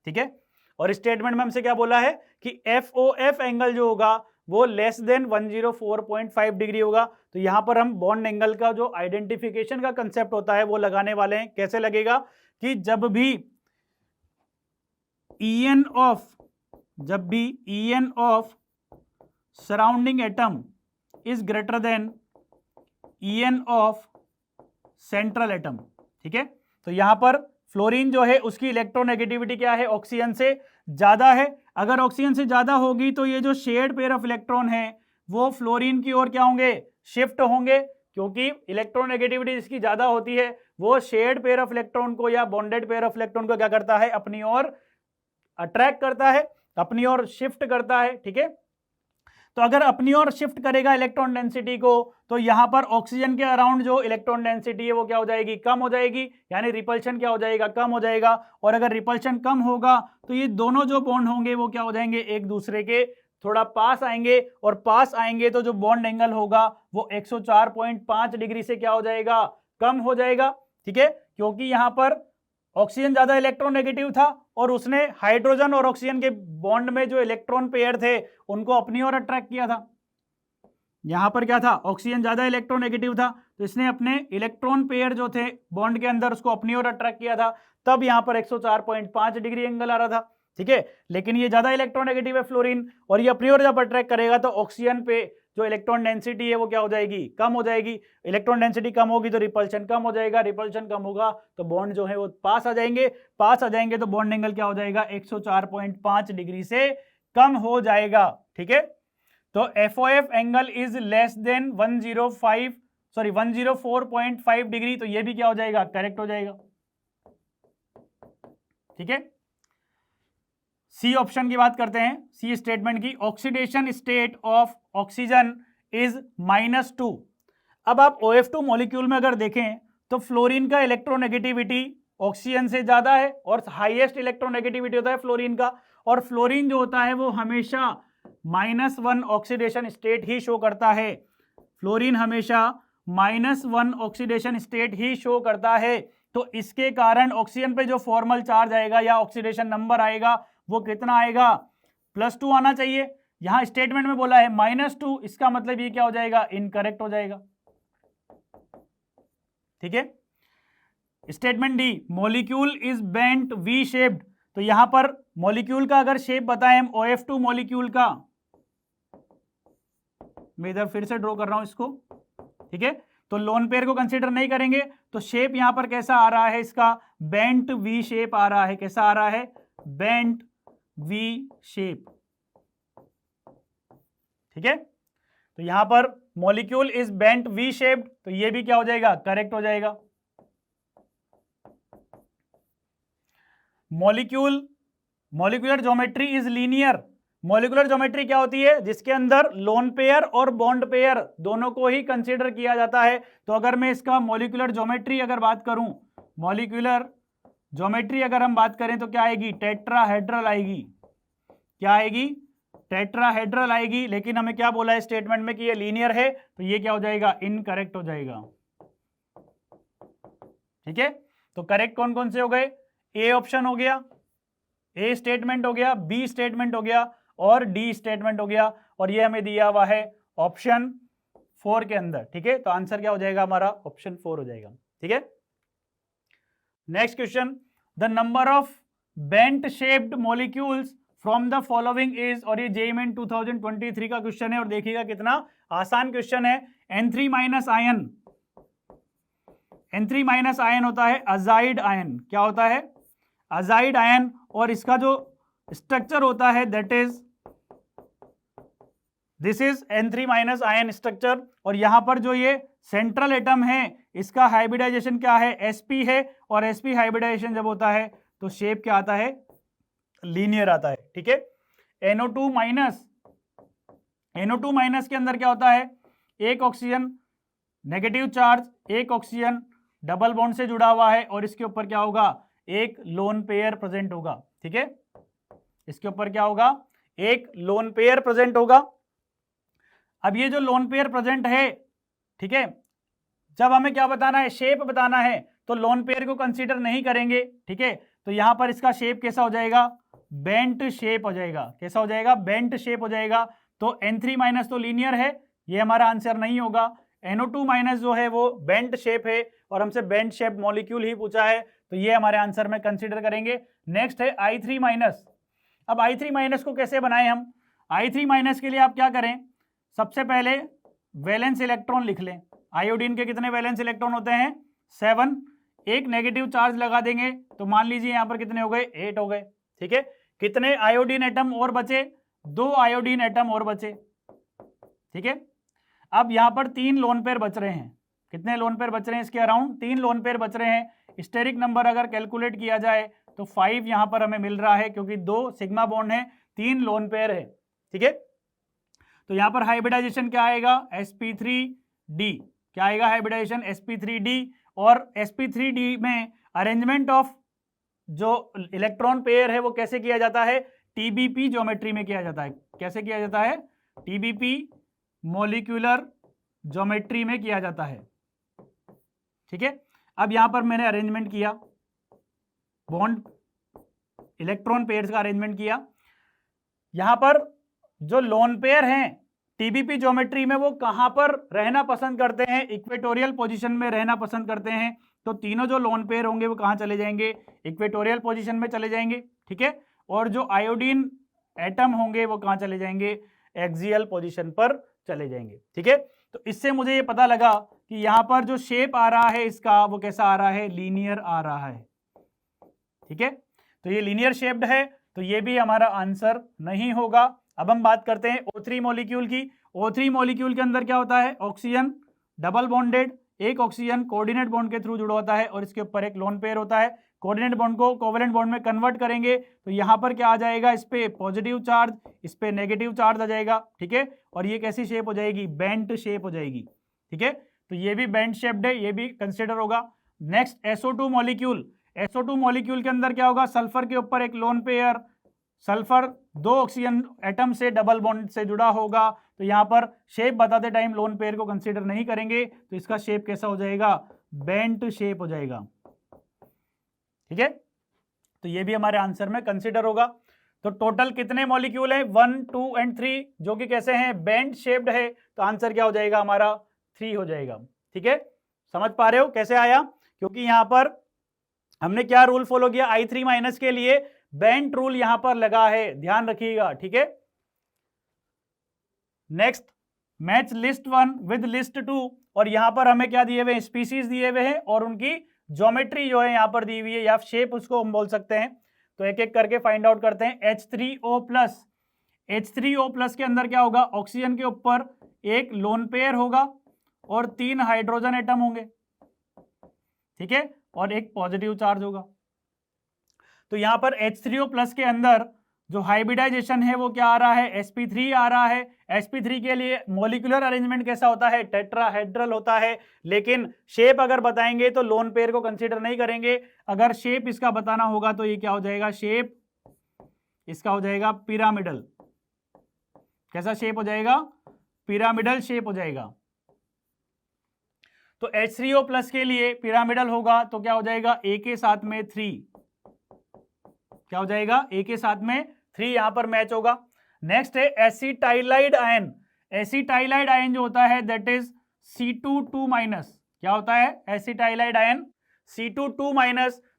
ठीक है, और स्टेटमेंट में हमसे क्या बोला है कि FOF एंगल जो होगा वो लेस देन 104.5 डिग्री होगा। तो यहां पर हम बॉन्ड एंगल का जो आइडेंटिफिकेशन का कंसेप्ट होता है वो लगाने वाले हैं। कैसे लगेगा कि जब भी EN of surrounding atom is greater than EN of central atom. ठीक है, तो यहां पर फ्लोरीन जो है उसकी इलेक्ट्रोनेगेटिविटी क्या है, ऑक्सीजन से ज्यादा है। अगर ऑक्सीजन से ज्यादा होगी तो ये जो शेयर्ड पेयर ऑफ इलेक्ट्रॉन है वो फ्लोरीन की ओर क्या होंगे, शिफ्ट होंगे, क्योंकि इलेक्ट्रोनेगेटिविटी जिसकी ज्यादा होती है वो शेयर्ड पेयर ऑफ इलेक्ट्रॉन को या बॉन्डेड पेयर ऑफ इलेक्ट्रॉन को क्या करता है, अपनी ओर अट्रैक्ट करता है, अपनी ओर शिफ्ट करता है। ठीक है, तो अगर अपनी ओर शिफ्ट करेगा इलेक्ट्रॉन डेंसिटी को तो यहां पर ऑक्सीजन के अराउंड जो इलेक्ट्रॉन डेंसिटी है वो क्या हो जाएगी, कम हो जाएगी, यानी रिपल्शन क्या हो जाएगा, कम हो जाएगा। और अगर रिपल्शन कम होगा तो ये दोनों जो बॉन्ड होंगे वो क्या हो जाएंगे, एक दूसरे के थोड़ा पास आएंगे, और पास आएंगे तो जो बॉन्ड एंगल होगा वो 104.5 डिग्री से क्या हो जाएगा, कम हो जाएगा। ठीक है, क्योंकि यहां पर ऑक्सीजन ज्यादा इलेक्ट्रोनेगेटिव था और उसने हाइड्रोजन और ऑक्सीजन के बॉन्ड में जो इलेक्ट्रॉन पेयर थे उनको अपनी ओर अट्रैक्ट किया था। यहां पर क्या था, ऑक्सीजन ज्यादा इलेक्ट्रोनेगेटिव था तो इसने अपने इलेक्ट्रॉन पेयर जो थे बॉन्ड के अंदर उसको अपनी ओर अट्रैक्ट किया था, तब यहां पर 104.5 डिग्री एंगल आ रहा था। ठीक है, लेकिन ये ज्यादा इलेक्ट्रोनेगेटिव है फ्लोरीन, और ये अपनी ओर जब अट्रैक्ट करेगा तो ऑक्सीजन पे जो इलेक्ट्रॉन डेंसिटी है वो क्या हो जाएगी, कम हो जाएगी। इलेक्ट्रॉन डेंसिटी कम होगी तो रिपल्शन कम हो जाएगा, रिपल्शन कम होगा तो बॉन्ड जो है वो पास आ जाएंगे, पास आ जाएंगे तो बॉन्ड एंगल क्या हो जाएगा, 104.5 डिग्री से कम हो जाएगा। ठीक है, तो FOF angle is less than 104.5 degree, तो ये भी क्या हो जाएगा, करेक्ट हो जाएगा। ठीक है, सी ऑप्शन की बात करते हैं, सी स्टेटमेंट की, oxidation state of oxygen is -2। अब आप OF2 मॉलिक्यूल में अगर देखें तो फ्लोरीन का इलेक्ट्रोनेगेटिविटी ऑक्सीजन से ज्यादा है और हाईएस्ट इलेक्ट्रोनेगेटिविटी होता है फ्लोरीन का, और फ्लोरीन जो होता है वो हमेशा -1 ऑक्सीडेशन स्टेट ही शो करता है। फ्लोरीन हमेशा -1 ऑक्सीडेशन स्टेट ही शो करता है, तो इसके कारण ऑक्सीजन पे जो फॉर्मल चार्ज आएगा या ऑक्सीडेशन नंबर आएगा वो कितना आएगा, +2 आना चाहिए। यहां स्टेटमेंट में बोला है -2, इसका मतलब ये क्या हो जाएगा, इनकरेक्ट हो जाएगा। ठीक है, statement D, molecule is bent V shaped, तो यहां पर मॉलिक्यूल का अगर शेप बताएं हम OF2 मॉलिक्यूल का, मैं इधर फिर से ड्रॉ कर रहा हूं इसको। ठीक है, तो लोन पेयर को कंसीडर नहीं करेंगे तो शेप यहां पर कैसा आ रहा है, इसका बेंट वी शेप आ रहा है। कैसा आ रहा है, बेंट वी शेप। ठीक है, तो यहां पर molecule is bent V shaped, तो ये भी क्या हो जाएगा, करेक्ट हो जाएगा। Molecular geometry is linear, molecular geometry क्या होती है, जिसके अंदर लोन पेयर और बॉन्ड पेयर दोनों को ही कंसीडर किया जाता है। तो अगर मैं इसका मॉलिक्यूलर ज्योमेट्री अगर बात करूं, मॉलिक्यूलर ज्योमेट्री अगर हम बात करें तो क्या आएगी, टेट्राहेड्रल आएगी। क्या आएगी, टेट्राहेड्रल आएगी। लेकिन हमें क्या बोला है स्टेटमेंट में कि ये लीनियर है, तो ये क्या हो जाएगा, इनकरेक्ट हो जाएगा। ठीक है, तो करेक्ट कौन कौन से हो गए, ए ऑप्शन हो गया, ए स्टेटमेंट हो गया, बी स्टेटमेंट हो गया और डी स्टेटमेंट हो गया, और ये हमें दिया हुआ है ऑप्शन 4 के अंदर। ठीक है, तो आंसर क्या हो जाएगा हमारा, ऑप्शन 4 हो जाएगा। ठीक है, next question, the number of bent shaped molecules from the following is, और ये JEE मेन 2023 का क्वेश्चन है, और देखिएगा कितना आसान क्वेश्चन है। N3- आयन, N3- आयन होता है अजाइड आयन। क्या होता है, अजाइड आयन, और इसका जो स्ट्रक्चर होता है that is, this is N3- ion structure. और यहां पर जो ये सेंट्रल एटम है इसका हाइब्रिडाइजेशन क्या है, sp है, और sp हाइब्रिडाइजेशन जब होता है तो शेप क्या आता है, लीनियर आता है। ठीक है, NO2- के अंदर क्या होता है, एक ऑक्सीजन नेगेटिव चार्ज, एक ऑक्सीजन डबल बॉन्ड से जुड़ा हुआ है, और इसके ऊपर क्या होगा, एक लोन पेयर प्रेजेंट होगा। ठीक है, इसके ऊपर क्या होगा, एक लोन पेयर प्रेजेंट होगा। अब ये जो लोन पेयर प्रेजेंट है, ठीक है, जब हमें क्या बताना है, शेप बताना है, तो लोन पेयर को कंसीडर नहीं करेंगे। ठीक है, तो यहां पर इसका शेप कैसा हो जाएगा, बेंट शेप हो जाएगा। कैसा हो जाएगा, बेंट शेप हो जाएगा। तो N3- तो लीनियर है, ये हमारा आंसर नहीं होगा। NO2- जो है वो बेंट शेप है, और हमसे बेंट शेप मॉलिक्यूल ही पूछा है, तो ये हमारे आंसर में कंसीडर करेंगे। नेक्स्ट है I3-। अब I3- को कैसे बनाएं हम, I3- के लिए आप क्या करें, सबसे पहले वैलेंस इलेक्ट्रॉन लिख लें। आयोडीन के कितने वैलेंस इलेक्ट्रॉन होते हैं, 7, एक नेगेटिव चार्ज लगा देंगे तो मान लीजिए यहां पर कितने हो गए, 8 हो गए। ठीक है, कितने आयोडीन एटम और बचे, 2 आयोडीन एटम और बचे। ठीक है, अब यहां पर 3 लोन पेयर बच रहे हैं। कितने लोन पेयर बच रहे हैं, इसके अराउंड 3 लोन पेयर बच रहे हैं। स्टेरिक नंबर अगर कैलकुलेट किया जाए तो 5 यहां पर हमें मिल रहा है, क्योंकि 2 सिग्मा बॉन्ड है, 3 लोन पेयर है। ठीक है, तो यहां पर हाइब्रिडाइजेशन क्या आएगा, sp3d। क्या आएगा हाइब्रिडाइजेशन, sp3d। और sp3d में अरेंजमेंट ऑफ जो इलेक्ट्रॉन पेयर है वो कैसे किया जाता है, TBP ज्योमेट्री में किया जाता है। कैसे किया जाता है, TBP मॉलिक्यूलर ज्योमेट्री में किया जाता है। ठीक है, अब यहां पर मैंने अरेंजमेंट किया, बॉन्ड इलेक्ट्रॉन पेयर्स का अरेंजमेंट किया। यहां पर जो लोन पेयर हैं टीबीपी ज्योमेट्री में वो कहां पर रहना पसंद करते हैं, इक्वेटोरियल पोजीशन में रहना पसंद करते हैं। तो तीनों जो लोन पेयर होंगे वो कहां चले जाएंगे, इक्वेटोरियल पोजीशन में चले जाएंगे, ठीक है। और जो आयोडीन एटम होंगे वो कहां चले जाएंगे, एक्सियल पोजीशन पर चले जाएंगे, ठीक है। तो इससे मुझे ये पता लगा कि यहां पर जो शेप आ रहा है इसका वो कैसा आ रहा है, लीनियर आ रहा है, ठीक है। तो ये लीनियर शेप्ड है, तो ये भी हमारा आंसर नहीं होगा। अब हम बात करते हैं O3 मॉलिक्यूल की। O3 मॉलिक्यूल के अंदर क्या होता है, ऑक्सीजन डबल बॉन्डेड, एक ऑक्सीजन कोऑर्डिनेट बॉन्ड के थ्रू जुड़ा होता है और इसके ऊपर एक लोन पेयर होता है। कोऑर्डिनेट बॉन्ड को कोवेलेंट बॉन्ड में कन्वर्ट करेंगे तो यहां पर क्या आ जाएगा, इस पे पॉजिटिव चार्ज, इस पे नेगेटिव चार्ज आ जाएगा, ठीक है। और ये कैसी शेप हो जाएगी, बेंट शेप हो जाएगी, ठीक है। तो ये भी बेंट शेप्ड है, ये भी कंसिडर होगा। Next SO2 molecule. SO2 molecule के अंदर क्या होगा, सल्फर के ऊपर एक lone pair, sulphur 2 oxygen atom से डबल बॉन्ड से जुड़ा होगा। तो यहां पर शेप बताते टाइम लोन पेयर को कंसीडर नहीं करेंगे, तो इसका शेप कैसा हो जाएगा, बेंट शेप हो जाएगा, ठीक है। तो ये भी हमारे आंसर में कंसीडर होगा। तो टोटल कितने मॉलिक्यूल हैं, 1, 2 एंड 3, जो कि कैसे हैं, बेंट शेप्ड है। तो आंसर क्या हो जाएगा हमारा, 3 हो जाएगा, ठीक है। समझ पा रहे हो कैसे आया, क्योंकि यहां पर हमने क्या रूल फॉलो किया, I3 माइनस के लिए बेंट रूल यहां पर लगा है, ध्यान रखिएगा, ठीक है। Next, match list 1 with list 2, और यहां पर हमें क्या दिए हुए हैं, स्पीसीज दिए हुए हैं और उनकी ज्योमेट्री जो है यहां पर दी हुई है, या शेप उसको हम बोल सकते हैं। तो एक एक करके फाइंड आउट करते हैं। H3O+, H3O+ के अंदर क्या होगा, ऑक्सीजन के ऊपर एक लोन पेयर होगा और 3 हाइड्रोजन एटम होंगे, ठीक है, और एक पॉजिटिव चार्ज होगा। तो यहां पर H3O+ के अंदर जो हाइब्रिडाइजेशन है वो क्या आ रहा है, sp3 आ रहा है। sp3 के लिए मॉलिक्यूलर अरेंजमेंट कैसा होता है, टेट्राहेड्रल होता है। लेकिन शेप अगर बताएंगे तो लोन पेयर को कंसीडर नहीं करेंगे। अगर शेप इसका बताना होगा तो ये क्या हो जाएगा, शेप इसका हो जाएगा पिरामिडल। कैसा शेप हो जाएगा, पिरामिडल शेप हो जाएगा। तो H3O+ के लिए पिरामिडल होगा तो क्या हो जाएगा, A के साथ में 3, क्या हो जाएगा, A के साथ में 3 यहां पर मैच होगा। नेक्स्ट है एसिटाइलाइड आयन। एसिटाइलाइड आयन जो होता है दैट इज C2 क्या होता है, एसिटाइलाइड आयन C2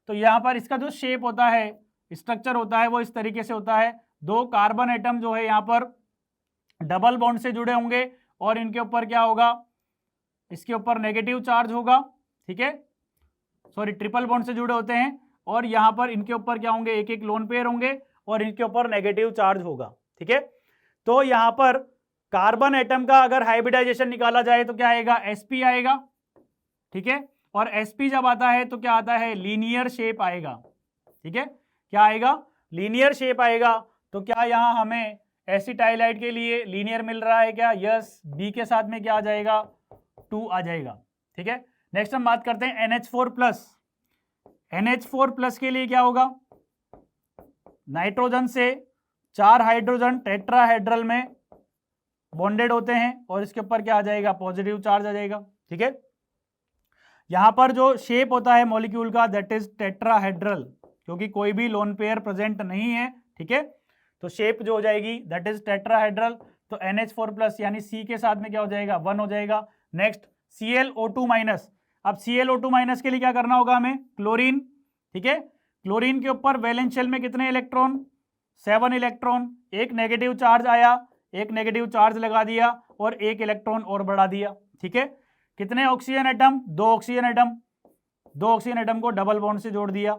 तो यहां पर इसका जो शेप होता है, स्ट्रक्चर होता है वो इस तरीके से होता है। 2 कार्बन एटम जो है यहां पर डबल बॉन्ड से जुड़े होंगे और इनके ऊपर क्या होगा, इसके ऊपर नेगेटिव चार्ज होगा, ठीक है, सॉरी ट्रिपल बॉन्ड से जुड़े होते हैं। और यहां पर इनके ऊपर क्या होंगे, एक एक लोन पेयर होंगे और इनके ऊपर नेगेटिव चार्ज होगा, ठीक है। तो यहां पर कार्बन एटम का अगर हाइब्रिडाइजेशन निकाला जाए तो क्या आएगा, sp आएगा, ठीक है। और sp जब आता है तो क्या आता है, लीनियर शेप आएगा, ठीक है। क्या आएगा, लीनियर शेप आएगा। तो क्या यहां हमें एसिटाइलाइड के लिए लीनियर मिल रहा है क्या, यस। b के साथ में क्या आ जाएगा, 2 आ जाएगा, ठीक है। नेक्स्ट हम बात करते हैं NH4+। NH4+ के लिए क्या होगा, नाइट्रोजन से 4 हाइड्रोजन टेट्राहेड्रल में बॉन्डेड होते हैं और इसके ऊपर क्या आ जाएगा, पॉजिटिव चार्ज आ जाएगा, ठीक है। यहां पर जो शेप होता है मॉलिक्यूल का दैट इज टेट्राहेड्रल, क्योंकि कोई भी लोन पेयर प्रेजेंट नहीं है, ठीक है। तो शेप जो हो जाएगी दैट इज टेट्राहेड्रल। तो NH4+ यानी C के साथ में क्या हो जाएगा, 1 हो जाएगा। Next Cl O2-। अब Cl O2- के लिए क्या करना होगा हमें, क्लोरीन, ठीक है। क्लोरीन के ऊपर वैलेंस शेल में कितने इलेक्ट्रॉन, 7 इलेक्ट्रॉन। एक नेगेटिव चार्ज आया, एक नेगेटिव चार्ज लगा दिया और एक इलेक्ट्रॉन और बढ़ा दिया, ठीक है। कितने oxygen atom, 2 oxygen atom. 2 oxygen atom को डबल बॉन्ड से जोड़ दिया।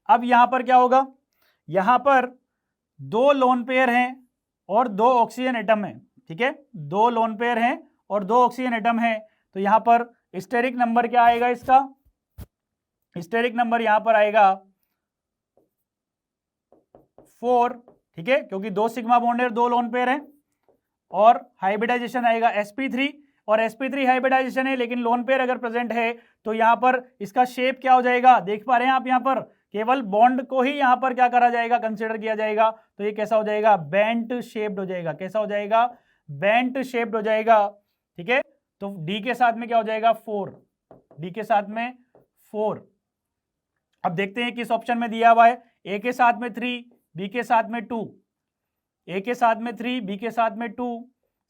अब यहां पर क्या होगा, यहां पर 2 लोन पेयर हैं और 2 ऑक्सीजन एटम है, ठीक है। 2 लोन पेयर हैं और 2 ऑक्सीजन एटम है। तो यहां पर स्टेरिक नंबर क्या आएगा, इसका स्टेरिक नंबर यहां पर आएगा 4, ठीक है, क्योंकि 2 सिग्मा बॉन्ड है, 2 लोन पेयर हैं। और हाइब्रिडाइजेशन आएगा sp3, और sp3 हाइब्रिडाइजेशन है लेकिन लोन पेयर अगर प्रेजेंट है तो यहां पर इसका शेप क्या हो जाएगा, देख पा रहे हैं आप, यहां पर केवल बॉन्ड को ही यहां पर क्या करा जाएगा, कंसिडर किया जाएगा। तो ये कैसा हो जाएगा, बेंट शेप्ड हो जाएगा। कैसा हो जाएगा, बेंट शेप्ड हो जाएगा, ठीक है। तो D के साथ में क्या हो जाएगा, 4, डी के साथ में 4। अब देखते हैं किस ऑप्शन में दिया हुआ है, ए के साथ में 3, बी के साथ में 2, ए के साथ में 3, बी के साथ में 2,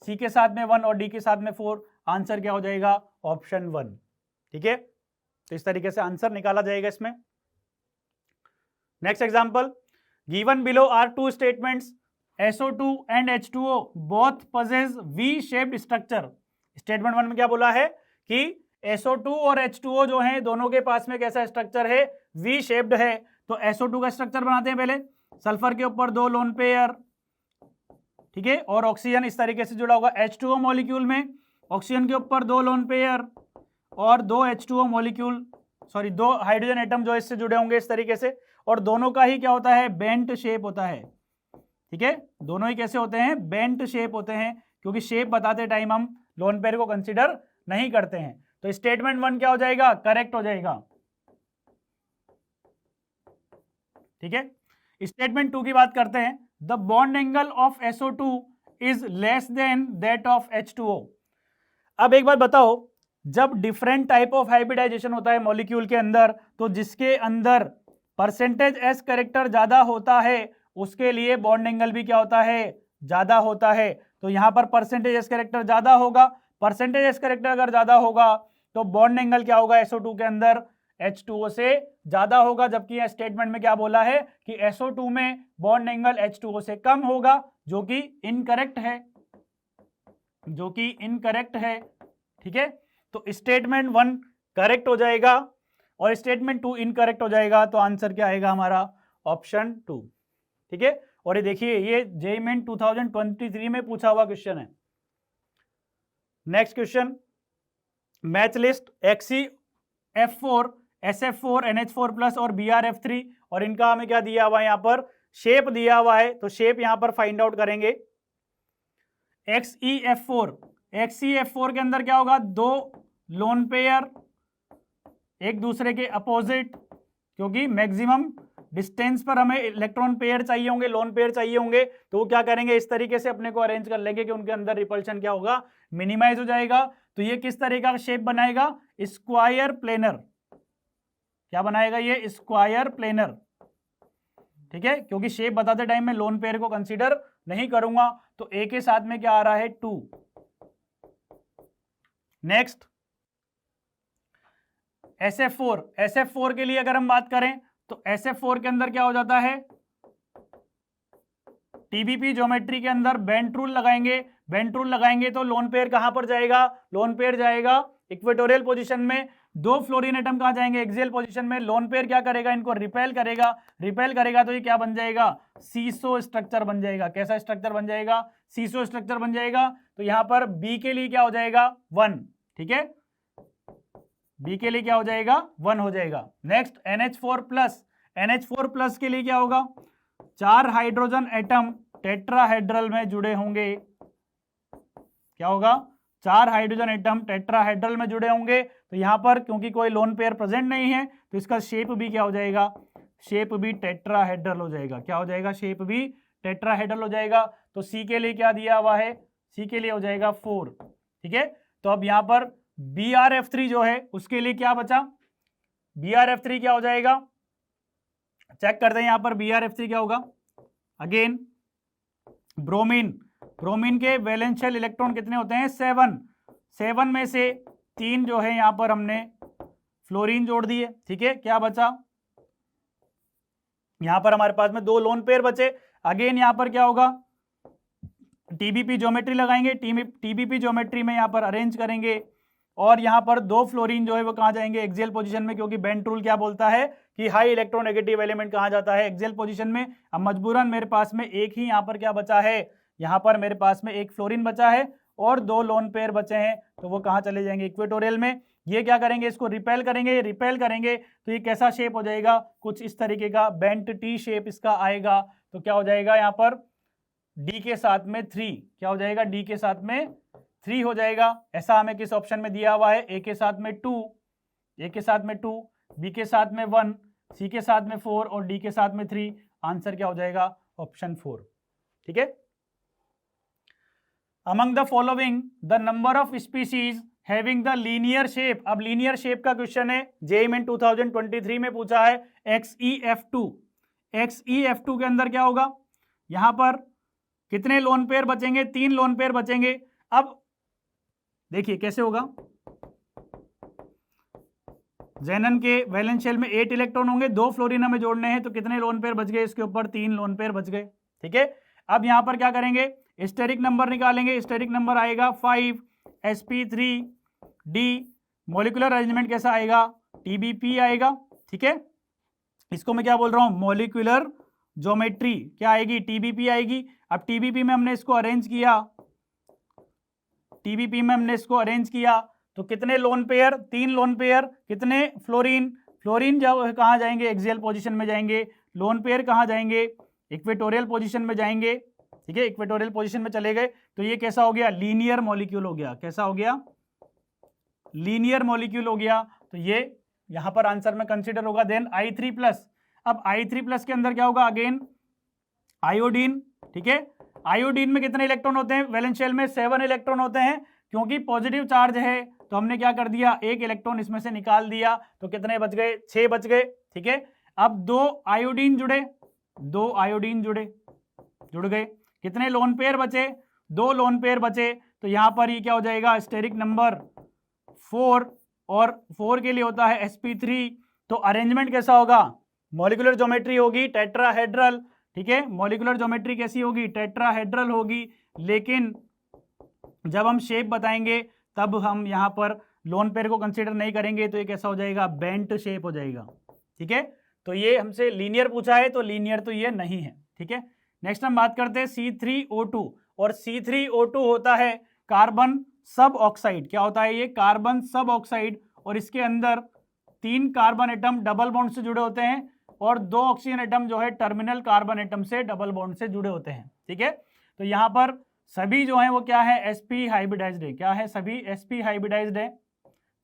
सी के साथ में 1 और डी के साथ में 4। आंसर क्या हो जाएगा? ऑप्शन 1। ठीक है, तो इस तरीके से आंसर निकाला जाएगा इसमें। Next example, given below are two statements SO2 and H2O both possess V-shaped structure. Statement 1 में क्या बोला है कि SO2 और H2O जो है दोनों के पास में कैसा स्ट्रक्चर है? V शेप्ड है। तो SO2 का स्ट्रक्चर बनाते हैं पहले, सल्फर के ऊपर 2 लोन पेयर, ठीक है, और ऑक्सीजन इस तरीके से जुड़ा होगा। H2O मॉलिक्यूल में ऑक्सीजन के ऊपर 2 लोन पेयर और 2 H2O molecule, sorry 2 hydrogen atom जो इससे जुड़े होंगे इस तरीके से, और दोनों का ही क्या होता है? बेंट शेप होता है। ठीक है, दोनों ही कैसे होते हैं? बेंट शेप होते हैं, क्योंकि शेप बताते टाइम हम लोन पेयर को कंसीडर नहीं करते हैं। तो स्टेटमेंट 1 क्या हो जाएगा? करेक्ट हो जाएगा। ठीक है, स्टेटमेंट 2 की बात करते हैं। The bond angle of SO2 is less than that of H2O। अब एक बात बताओ, जब डिफरेंट टाइप ऑफ हाइब्रिडाइजेशन होता है मॉलिक्यूल के अंदर, तो जिसके अंदर परसेंटेज एस कैरेक्टर ज्यादा होता है उसके लिए बॉन्ड एंगल भी क्या होता है? ज्यादा होता है। तो यहां पर परसेंटेज एस कैरेक्टर ज्यादा होगा। परसेंटेज एस कैरेक्टर अगर ज्यादा होगा तो बॉन्ड एंगल क्या होगा? SO2 के अंदर H2O से ज्यादा होगा। जबकि यह स्टेटमेंट में क्या बोला है कि SO2 में बॉन्ड एंगल H2O से कम होगा, जो कि इनकरेक्ट है, जो कि इनकरेक्ट है। ठीक है, तो स्टेटमेंट 1 करेक्ट हो जाएगा और स्टेटमेंट 2 इनकरेक्ट हो जाएगा। तो आंसर क्या आएगा हमारा? ऑप्शन 2। ठीक है, और ये देखिए, ये जेईई मेन 2023 में पूछा हुआ क्वेश्चन है। Next question, match list XeF4 SF4 NH4 plus और BrF3, और इनका हमें क्या दिया हुआ है? यहाँ पर शेप दिया हुआ है, तो शेप यहां पर फाइंड आउट करेंगे। XeF4 के अंदर क्या होगा? 2 लोन पेयर एक दूसरे के अपोजिट, क्योंकि मैक्सिमम डिस्टेंस पर हमें इलेक्ट्रॉन पेयर चाहिए होंगे, लोन पेयर चाहिए होंगे, तो वो क्या करेंगे? इस तरीके से अपने को अरेंज कर लेंगे कि उनके अंदर रिपल्शन क्या होगा? मिनिमाइज हो जाएगा। तो ये किस तरीके का शेप बनाएगा? Square planar. क्या बनाएगा? ये स्क्वायर प्लेनर। ठीक है, क्योंकि शेप बताते टाइम में लोन पेयर को कंसीडर नहीं करूंगा। तो ए के साथ में क्या आ रहा है? 2। नेक्स्ट, SF4 के लिए अगर हम बात करें तो SF4 के अंदर क्या हो जाता है? TBP ज्योमेट्री के अंदर बेंट रूल लगाएंगे। बेंट रूल लगाएंगे तो लोन पेयर कहां पर जाएगा? लोन पेयर जाएगा इक्वेटोरियल पोजीशन में। 2 फ्लोरीन एटम कहां जाएंगे? एक्सियल पोजीशन में। लोन पेयर क्या करेगा? इनको रिपेल करेगा। रिपेल करेगा तो ये क्या बन जाएगा? सीसो स्ट्रक्चर बन जाएगा। कैसा स्ट्रक्चर बन जाएगा? सीसो स्ट्रक्चर बन जाएगा। तो यहां पर बी के लिए क्या हो जाएगा? 1। ठीक है, बी के लिए क्या हो जाएगा? 1 हो जाएगा। नेक्स्ट, NH4 प्लस के लिए क्या होगा? 4 हाइड्रोजन एटम टेट्राहेड्रल में जुड़े होंगे। क्या होगा? 4 हाइड्रोजन एटम टेट्राहेड्रल में जुड़े होंगे। तो यहां पर क्योंकि कोई लोन पेयर प्रेजेंट नहीं है तो इसका शेप भी क्या हो जाएगा? शेप भी टेट्राहेड्रल हो जाएगा। क्या हो जाएगा? शेप भी टेट्राहेड्रल हो जाएगा। तो सी के लिए क्या दिया हुआ है? सी के लिए हो जाएगा 4। ठीक है, तो अब यहां पर BrF3 जो है उसके लिए क्या बचा? BrF3 क्या हो जाएगा? चेक करते हैं यहां पर BrF3 क्या होगा। अगेन ब्रोमीन के वैलेंस शेल इलेक्ट्रॉन कितने होते हैं? 7 में से 3 जो है यहां पर हमने फ्लोरीन जोड़ दिए। ठीक है, क्या बचा? यहां पर हमारे पास में 2 लोन पेयर बचे। अगेन यहां पर क्या होगा? TBP ज्योमेट्री लगाएंगे। TBP ज्योमेट्री में यहां पर अरेंज करेंगे और यहां पर 2 फ्लोरीन जो है वो कहां जाएंगे? एक्सियल पोजीशन में, क्योंकि बेंट रूल क्या बोलता है कि हाई इलेक्ट्रोनेगेटिव एलिमेंट कहां जाता है? एक्सियल पोजीशन में। अब मजबूरन मेरे पास में एक ही यहां पर क्या बचा है? यहां पर मेरे पास में एक फ्लोरीन बचा है और 2 लोन पेयर बचे हैं, तो वो कहां चले जाएंगे? इक्वेटोरियल में। ये क्या करेंगे? इसको रिपेल करेंगे तो ये कैसा शेप हो जाएगा? कुछ इस तरीके का बेंट टी शेप इसका आएगा। तो क्या हो जाएगा यहां पर? डी के साथ में 3। क्या हो जाएगा? डी के साथ में 3 हो जाएगा। ऐसा हमें किस ऑप्शन में दिया हुआ है? ए के साथ में 2, बी के साथ में 1, सी के साथ में 4 और डी के साथ में 3। आंसर क्या हो जाएगा? ऑप्शन 4। ठीक है, among the following the number of species having the linear shape. अब लीनियर शेप का क्वेश्चन है, जेईई मेन 2023 में पूछा है। XeF2, XeF2 के अंदर क्या होगा, यहां पर कितने लोन पेयर बचेंगे, 3 लोन पेयर बचेंगे। अब देखिए कैसे होगा, जेनन के वैलेंस शेल में 8 इलेक्ट्रॉन होंगे, 2 फ्लोरीन हमें जोड़ने हैं, तो कितने लोन पेयर बच गए, इसके ऊपर 3 लोन पेयर बच गए। ठीक है, अब यहां पर क्या करेंगे, स्टेरिक नंबर निकालेंगे। स्टेरिक नंबर आएगा 5 sp3d। मॉलिक्यूलर अरेंजमेंट कैसा आएगा, TBP आएगा। ठीक है, इसको मैं क्या बोल रहा हूं, मॉलिक्यूलर ज्योमेट्री क्या आएगी, TBP आएगी। अब TBP में हमने इसको अरेंज किया, TBP में हमने इसको अरेंज किया, तो कितने लोन पेयर, 3 लोन पेयर, कितने फ्लोरीन, फ्लोरीन जब कहाँ जाएंगे, एक्सियल पोजीशन में जाएंगे। लोन पेयर कहाँ जाएंगे, इक्वेटोरियल पोजीशन में जाएंगे। ठीक है, इक्वेटोरियल पोजीशन में चले गए, तो ये कैसा हो गया, लीनियर मॉलिक्यूल हो गया। कैसा हो गया, लीनियर मॉलिक्यूल हो गया। तो ये यहां पर आंसर में कंसीडर होगा। देन I3+, अब I3+ के अंदर क्या होगा, अगेन आयोडीन। ठीक है, आयोडीन में कितने इलेक्ट्रॉन होते हैं, वैलेंस शेल में 7 इलेक्ट्रॉन होते हैं। क्योंकि पॉजिटिव चार्ज है तो हमने क्या कर दिया, 1 इलेक्ट्रॉन इसमें से निकाल दिया, तो कितने बच गए, 6 बच गए। ठीक है, अब 2 आयोडीन जुड़े, 2 आयोडीन जुड़ गए, कितने लोन पेयर बचे, 2 लोन पेयर बचे। तो यहां पर ये क्या हो जाएगा, स्टेरिक नंबर 4, और 4 के लिए होता है sp3। तो अरेंजमेंट कैसा होगा, मॉलिक्यूलर ज्योमेट्री होगी टेट्राहेड्रल। ठीक है, मॉलिक्यूलर ज्योमेट्री कैसी होगी, टेट्राहेड्रल होगी। लेकिन जब हम शेप बताएंगे तब हम यहां पर लोन पेयर को कंसीडर नहीं करेंगे, तो ये कैसा हो जाएगा, बेंट शेप हो जाएगा। ठीक है, तो ये हमसे लीनियर पूछा है, तो लीनियर तो ये नहीं है। ठीक है, नेक्स्ट हम बात करते हैं C3O2, और C3O2 होता है कार्बन सब ऑक्साइड। क्या होता है ये, कार्बन सब ऑक्साइड, और इसके अंदर 3 कार्बन एटम डबल बॉन्ड से जुड़े होते हैं, और 2 ऑक्सीजन एटम जो है टर्मिनल कार्बन एटम से डबल बॉन्ड से जुड़े होते हैं। ठीक है, तो यहां पर सभी जो है वो क्या है, sp हाइब्रिडाइज्ड है। क्या है, सभी sp हाइब्रिडाइज्ड है।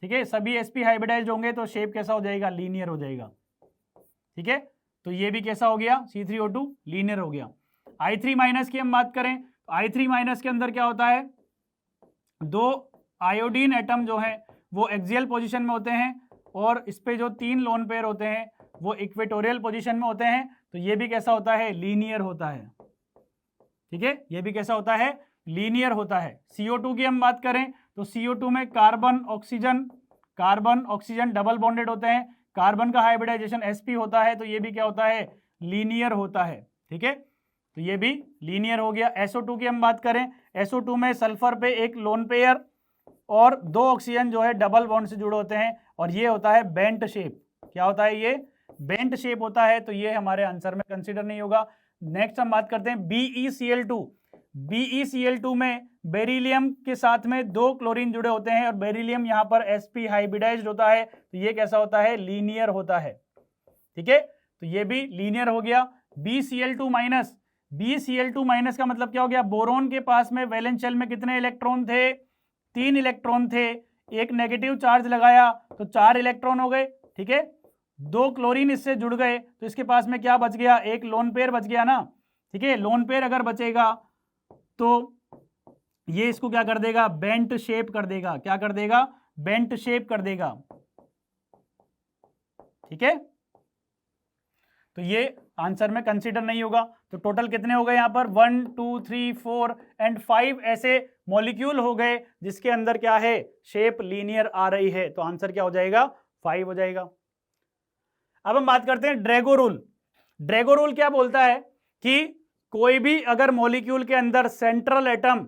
ठीक है, सभी sp हाइब्रिडाइज्ड होंगे तो शेप कैसा हो जाएगा, लीनियर हो जाएगा। ठीक है, तो ये भी कैसा हो गया, C3O2 लीनियर हो गया। I3- की हम बात करें, I3- के अंदर क्या होता है, 2 आयोडीन एटम जो है वो एक्सियल पोजीशन में होते हैं, और इस पे जो 3 लोन पेयर होते हैं वो इक्वेटोरियल पोजीशन में होते हैं। तो ये भी कैसा होता है, लीनियर होता है। ठीक है, ये भी कैसा होता है, लीनियर होता है। CO2 की हम बात करें तो CO2 में कार्बन ऑक्सीजन डबल बॉन्डेड होते हैं, कार्बन का हाइब्रिडाइजेशन sp होता है, तो ये भी क्या होता है, लीनियर होता है। ठीक है, तो ये भी लीनियर हो गया। SO2 की हम बात करें, SO2 में सल्फर पे 1 लोन पेयर और 2 ऑक्सीजन जो है डबल बॉन्ड से जुड़े होते हैं, और ये होता है बेंट शेप। क्या होता है, ये बेंट शेप होता है, तो ये हमारे आंसर में कंसीडर नहीं होगा। नेक्स्ट हम बात करते हैं BeCl2। BeCl2 में बेरिलियम के साथ में 2 क्लोरीन जुड़े होते हैं, और बेरिलियम यहां पर sp हाइब्रिडाइज्ड होता है, तो ये कैसा होता है, लीनियर होता है। ठीक है, तो ये भी लीनियर हो गया। BeCl2- का मतलब क्या हो गया, बोरोन के पास में वैलेंस शेल में कितने इलेक्ट्रॉन थे, 3 इलेक्ट्रॉन थे, एक नेगेटिव चार्ज लगाया तो 4 इलेक्ट्रॉन हो गए। ठीक है, 2 क्लोरीन इससे जुड़ गए, तो इसके पास में क्या बच गया, 1 लोन पेयर बच गया ना। ठीक है, लोन पेयर अगर बचेगा तो ये इसको क्या कर देगा, बेंट शेप कर देगा। क्या कर देगा, बेंट शेप कर देगा। ठीक है, तो ये आंसर में कंसीडर नहीं होगा। तो टोटल कितने हो गए यहां पर, 1 2 3 4 एंड 5 ऐसे मॉलिक्यूल हो गए जिसके अंदर क्या है, शेप लीनियर आ रही है, तो आंसर क्या हो जाएगा, 5 हो जाएगा। अब हम बात करते हैं ड्रैगो रूल। ड्रैगो रूल क्या बोलता है कि कोई भी अगर मॉलिक्यूल के अंदर सेंट्रल एटम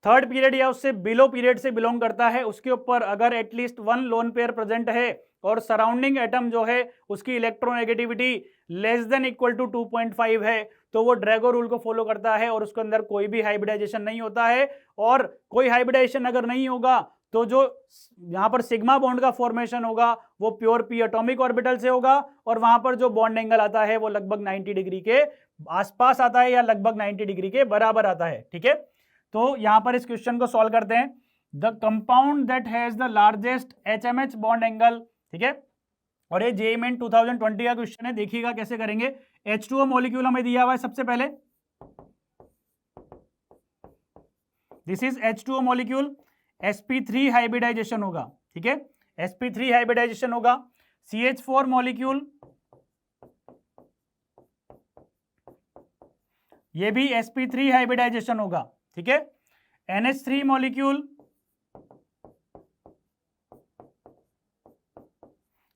3rd पीरियड या उससे बिलो पीरियड से बिलोंग करता है, उसके ऊपर अगर एटलीस्ट 1 लोन पेयर प्रेजेंट है, और सराउंडिंग एटम जो है उसकी electronegativity less than equal to 2.5 है, तो वो ड्रैगो रूल को फॉलो करता है, और उसके अंदर कोई भी हाइब्रिडाइजेशन नहीं होता है। और कोई हाइब्रिडाइजेशन अगर नहीं होगा तो जो यहां पर सिग्मा बॉन्ड का फॉर्मेशन होगा वो प्योर p एटॉमिक ऑर्बिटल से होगा, और वहां पर जो बॉन्ड एंगल आता है वो लगभग 90 डिग्री के आसपास आता है, या लगभग 90 डिग्री के बराबर आता है। ठीक है, तो यहां पर इस क्वेश्चन को सॉल्व करते हैं। The compound that has the largest HMH bond angle. ठीक है, और ये जेईई मेन 2020 का क्वेश्चन है, देखिएगा कैसे करेंगे। H2O मॉलिक्यूल हमें दिया हुआ है, सबसे पहले this is H2O molecule. sp3 hybridisation होगा, ठीक है, sp3 हाइब्रिडाइजेशन होगा। CH4 मॉलिक्यूल, ये भी sp3 हाइब्रिडाइजेशन होगा, ठीक है। NH3 मॉलिक्यूल,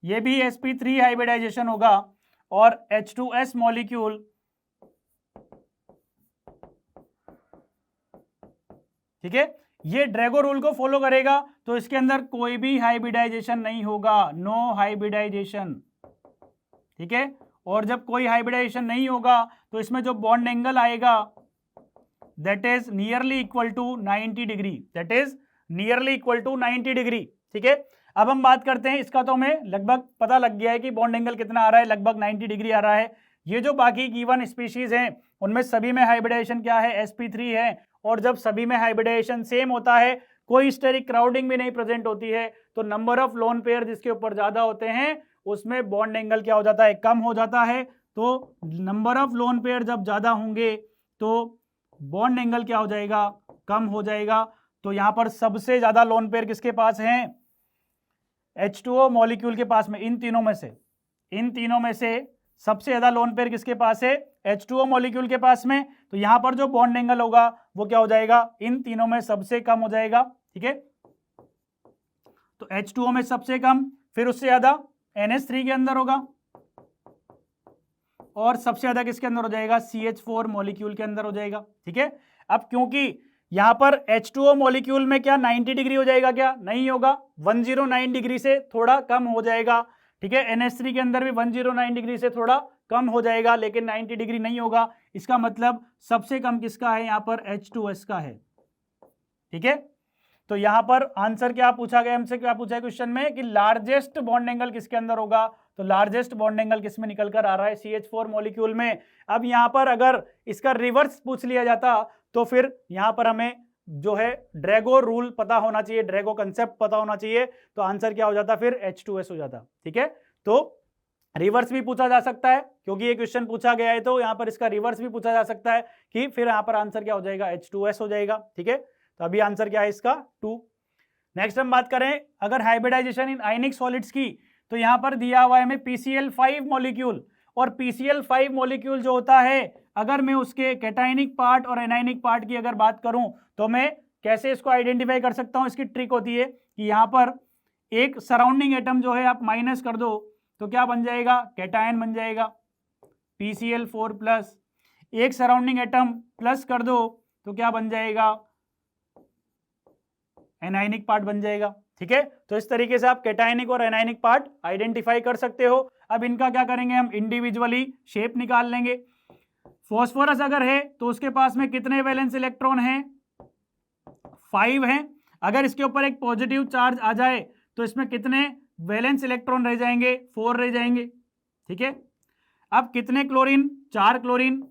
ये भी sp3 हाइब्रिडाइजेशन होगा। और H2S मॉलिक्यूल, ठीक है, ये ड्रैगो रूल को फॉलो करेगा तो इसके अंदर कोई भी हाइब्रिडाइजेशन नहीं होगा, नो हाइब्रिडाइजेशन, ठीक है। और जब कोई हाइब्रिडाइजेशन नहीं होगा तो इसमें जो बॉन्ड एंगल आएगा that is nearly equal to 90 degree, that is nearly equal to 90 degree, ठीक है। अब हम बात करते हैं, इसका तो हमें लगभग पता लग गया है कि बॉन्ड एंगल कितना आ रहा है, लगभग 90 डिग्री आ रहा है। ये जो बाकी गिवन स्पीशीज हैं उनमें सभी में हाइब्रिडाइजेशन क्या है, sp3 है। और जब सभी में हाइब्रिडाइजेशन सेम होता है, कोई स्टेरिक क्राउडिंग भी नहीं प्रेजेंट होती है, तो नंबर ऑफ लोन पेयर जिसके ऊपर ज्यादा होते हैं उसमें बॉन्ड एंगल क्या हो जाता है, कम हो जाता है। तो नंबर ऑफ लोन पेयर जब ज्यादा होंगे तो बॉन्ड एंगल क्या हो जाएगा, कम हो जाएगा। तो यहां पर सबसे ज्यादा लोन पेयर किसके पास हैं, H2O मॉलिक्यूल के पास में। इन तीनों में से सबसे ज्यादा लोन पेयर किसके पास है, H2O मॉलिक्यूल के पास में। तो यहां पर जो बॉन्ड एंगल होगा वो क्या हो जाएगा, इन तीनों में सबसे कम हो जाएगा, ठीक है। तो H2O में सबसे कम, फिर उससे ज्यादा NH3 के अंदर होगा, और सबसे ज्यादा किसके अंदर हो जाएगा, CH4 मॉलिक्यूल के अंदर हो जाएगा, ठीक है। अब क्योंकि यहां पर H2O मॉलिक्यूल में क्या 90 डिग्री हो जाएगा, क्या नहीं होगा, 109 डिग्री से थोड़ा कम हो जाएगा, ठीक है। NH3 के अंदर भी 109 डिग्री से थोड़ा कम हो जाएगा, लेकिन 90 डिग्री नहीं होगा। इसका मतलब सबसे कम किसका है, यहां पर H2S का है, ठीक है। तो यहां पर आंसर क्या पूछा गया हमसे, क्या पूछा है क्वेश्चन में कि लार्जेस्ट बॉन्ड एंगल किसके अंदर होगा। तो लार्जेस्ट बॉन्ड एंगल किसमें निकल कर आ रहा है, CH4 मॉलिक्यूल में। अब यहां पर अगर इसका रिवर्स पूछ लिया जाता तो फिर यहां पर हमें जो है ड्रैगो रूल पता होना चाहिए, ड्रैगो कंसेप्ट पता होना चाहिए, तो आंसर क्या हो जाता, फिर H2S हो जाता, ठीक है। तो रिवर्स भी पूछा जा सकता है, क्योंकि ये क्वेश्चन पूछा गया है तो यहां पर इसका रिवर्स भी पूछा जा सकता है कि फिर यहां पर आंसर क्या हो जाएगा, H2S हो जाएगा, ठीक है। तो अभी आंसर क्या है इसका 2। नेक्स्ट हम बात करें अगर हाइब्रिडाइजेशन इन आयनिक सॉलिड्स की, तो यहां पर दिया हुआ है हमें PCl5 मॉलिक्यूल। और PCl5 मॉलिक्यूल जो होता है, अगर मैं उसके कैटायनिक पार्ट और एनायनिक पार्ट की अगर बात करूं तो मैं कैसे इसको आइडेंटिफाई कर सकता हूं। इसकी ट्रिक होती है कि यहां पर एक सराउंडिंग एटम जो है आप माइनस कर दो तो क्या बन जाएगा, कैटायन बन जाएगा PCl4 प्लस। एक सराउंडिंग एटम प्लस कर दो तो क्या बन जाएगा, एनायनिक पार्ट बन जाएगा, ठीक है। तो इस तरीके से आप कैटायनिक और एनायनिक पार्ट आइडेंटिफाई कर सकते हो। अब इनका क्या करेंगे, हम इंडिविजुअली शेप निकाल लेंगे। फॉस्फोरस अगर है तो उसके पास में कितने वैलेंस इलेक्ट्रॉन हैं, 5 हैं। अगर इसके ऊपर एक पॉजिटिव चार्ज आ जाए तो इसमें कितने वैलेंस इलेक्ट्रॉन रह जाएंगे, 4 रह जाएंगे, ठीक है। अब कितने क्लोरीन, 4 क्लोरीन,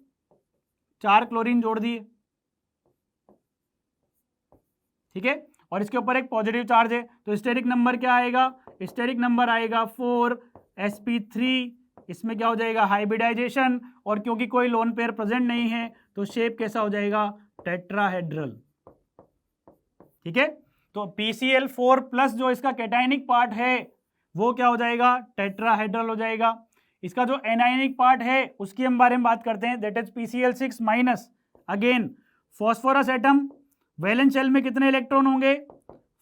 4 क्लोरीन जोड़ दिए, ठीक है। और इसके ऊपर एक पॉजिटिव चार्ज है तो स्टेरिक नंबर क्या आएगा, स्टेरिक नंबर आएगा 4 sp3। इसमें क्या हो जाएगा, हाइब्रिडाइजेशन। और क्योंकि कोई लोन पेयर प्रेजेंट नहीं है तो शेप कैसा हो जाएगा, टेट्राहेड्रल, ठीक है। तो PCl4 प्लस जो इसका कैटायनिक पार्ट है वो क्या हो जाएगा, टेट्राहेड्रल हो जाएगा। इसका जो एनायनिक पार्ट है उसकी हम बारे में बात करते हैं, that is PCl6 minus. Again phosphorus atom, valence shell में कितने इलेक्ट्रॉन होंगे,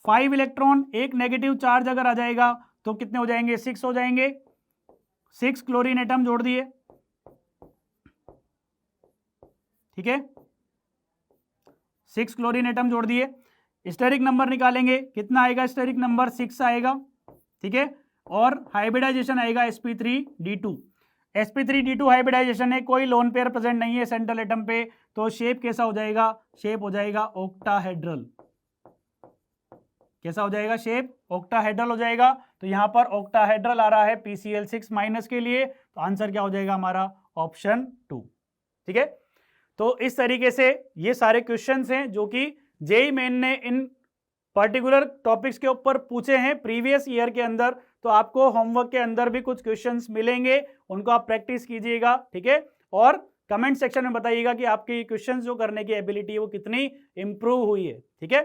5 इलेक्ट्रॉन। एक नेगेटिव चार्ज अगर आ जाएगा तो कितने हो जाएंगे, 6 हो जाएंगे। 6 क्लोरीन एटम जोड़ दिए, ठीक है, 6 क्लोरीन एटम जोड़ दिए। स्टेरिक नंबर निकालेंगे, कितना आएगा, स्टेरिक नंबर 6 आएगा, ठीक है। और हाइब्रिडाइजेशन आएगा sp3d2। sp3d2 हाइब्रिडाइजेशन है, कोई लोन पेयर प्रेजेंट नहीं है सेंट्रल एटम पे, तो शेप कैसा हो जाएगा, शेप हो जाएगा ऑक्टाहेड्रल। कैसा हो जाएगा, शेप ऑक्टाहेड्रल हो जाएगा। तो यहां पर ऑक्टाहेड्रल आ रहा है PCl6 माइनस के लिए, तो आंसर क्या हो जाएगा हमारा, ऑप्शन 2, ठीक है। तो इस तरीके से ये सारे क्वेश्चंस हैं जो कि जेईई मेन ने इन पर्टिकुलर टॉपिक्स के ऊपर पूछे हैं प्रीवियस ईयर के अंदर। तो आपको होमवर्क के अंदर भी कुछ क्वेश्चंस मिलेंगे, उनको आप प्रैक्टिस कीजिएगा, ठीक है। और कमेंट सेक्शन में बताइएगा कि आपकी क्वेश्चंस जो करने की एबिलिटी है वो कितनी इंप्रूव हुई है, ठीक है।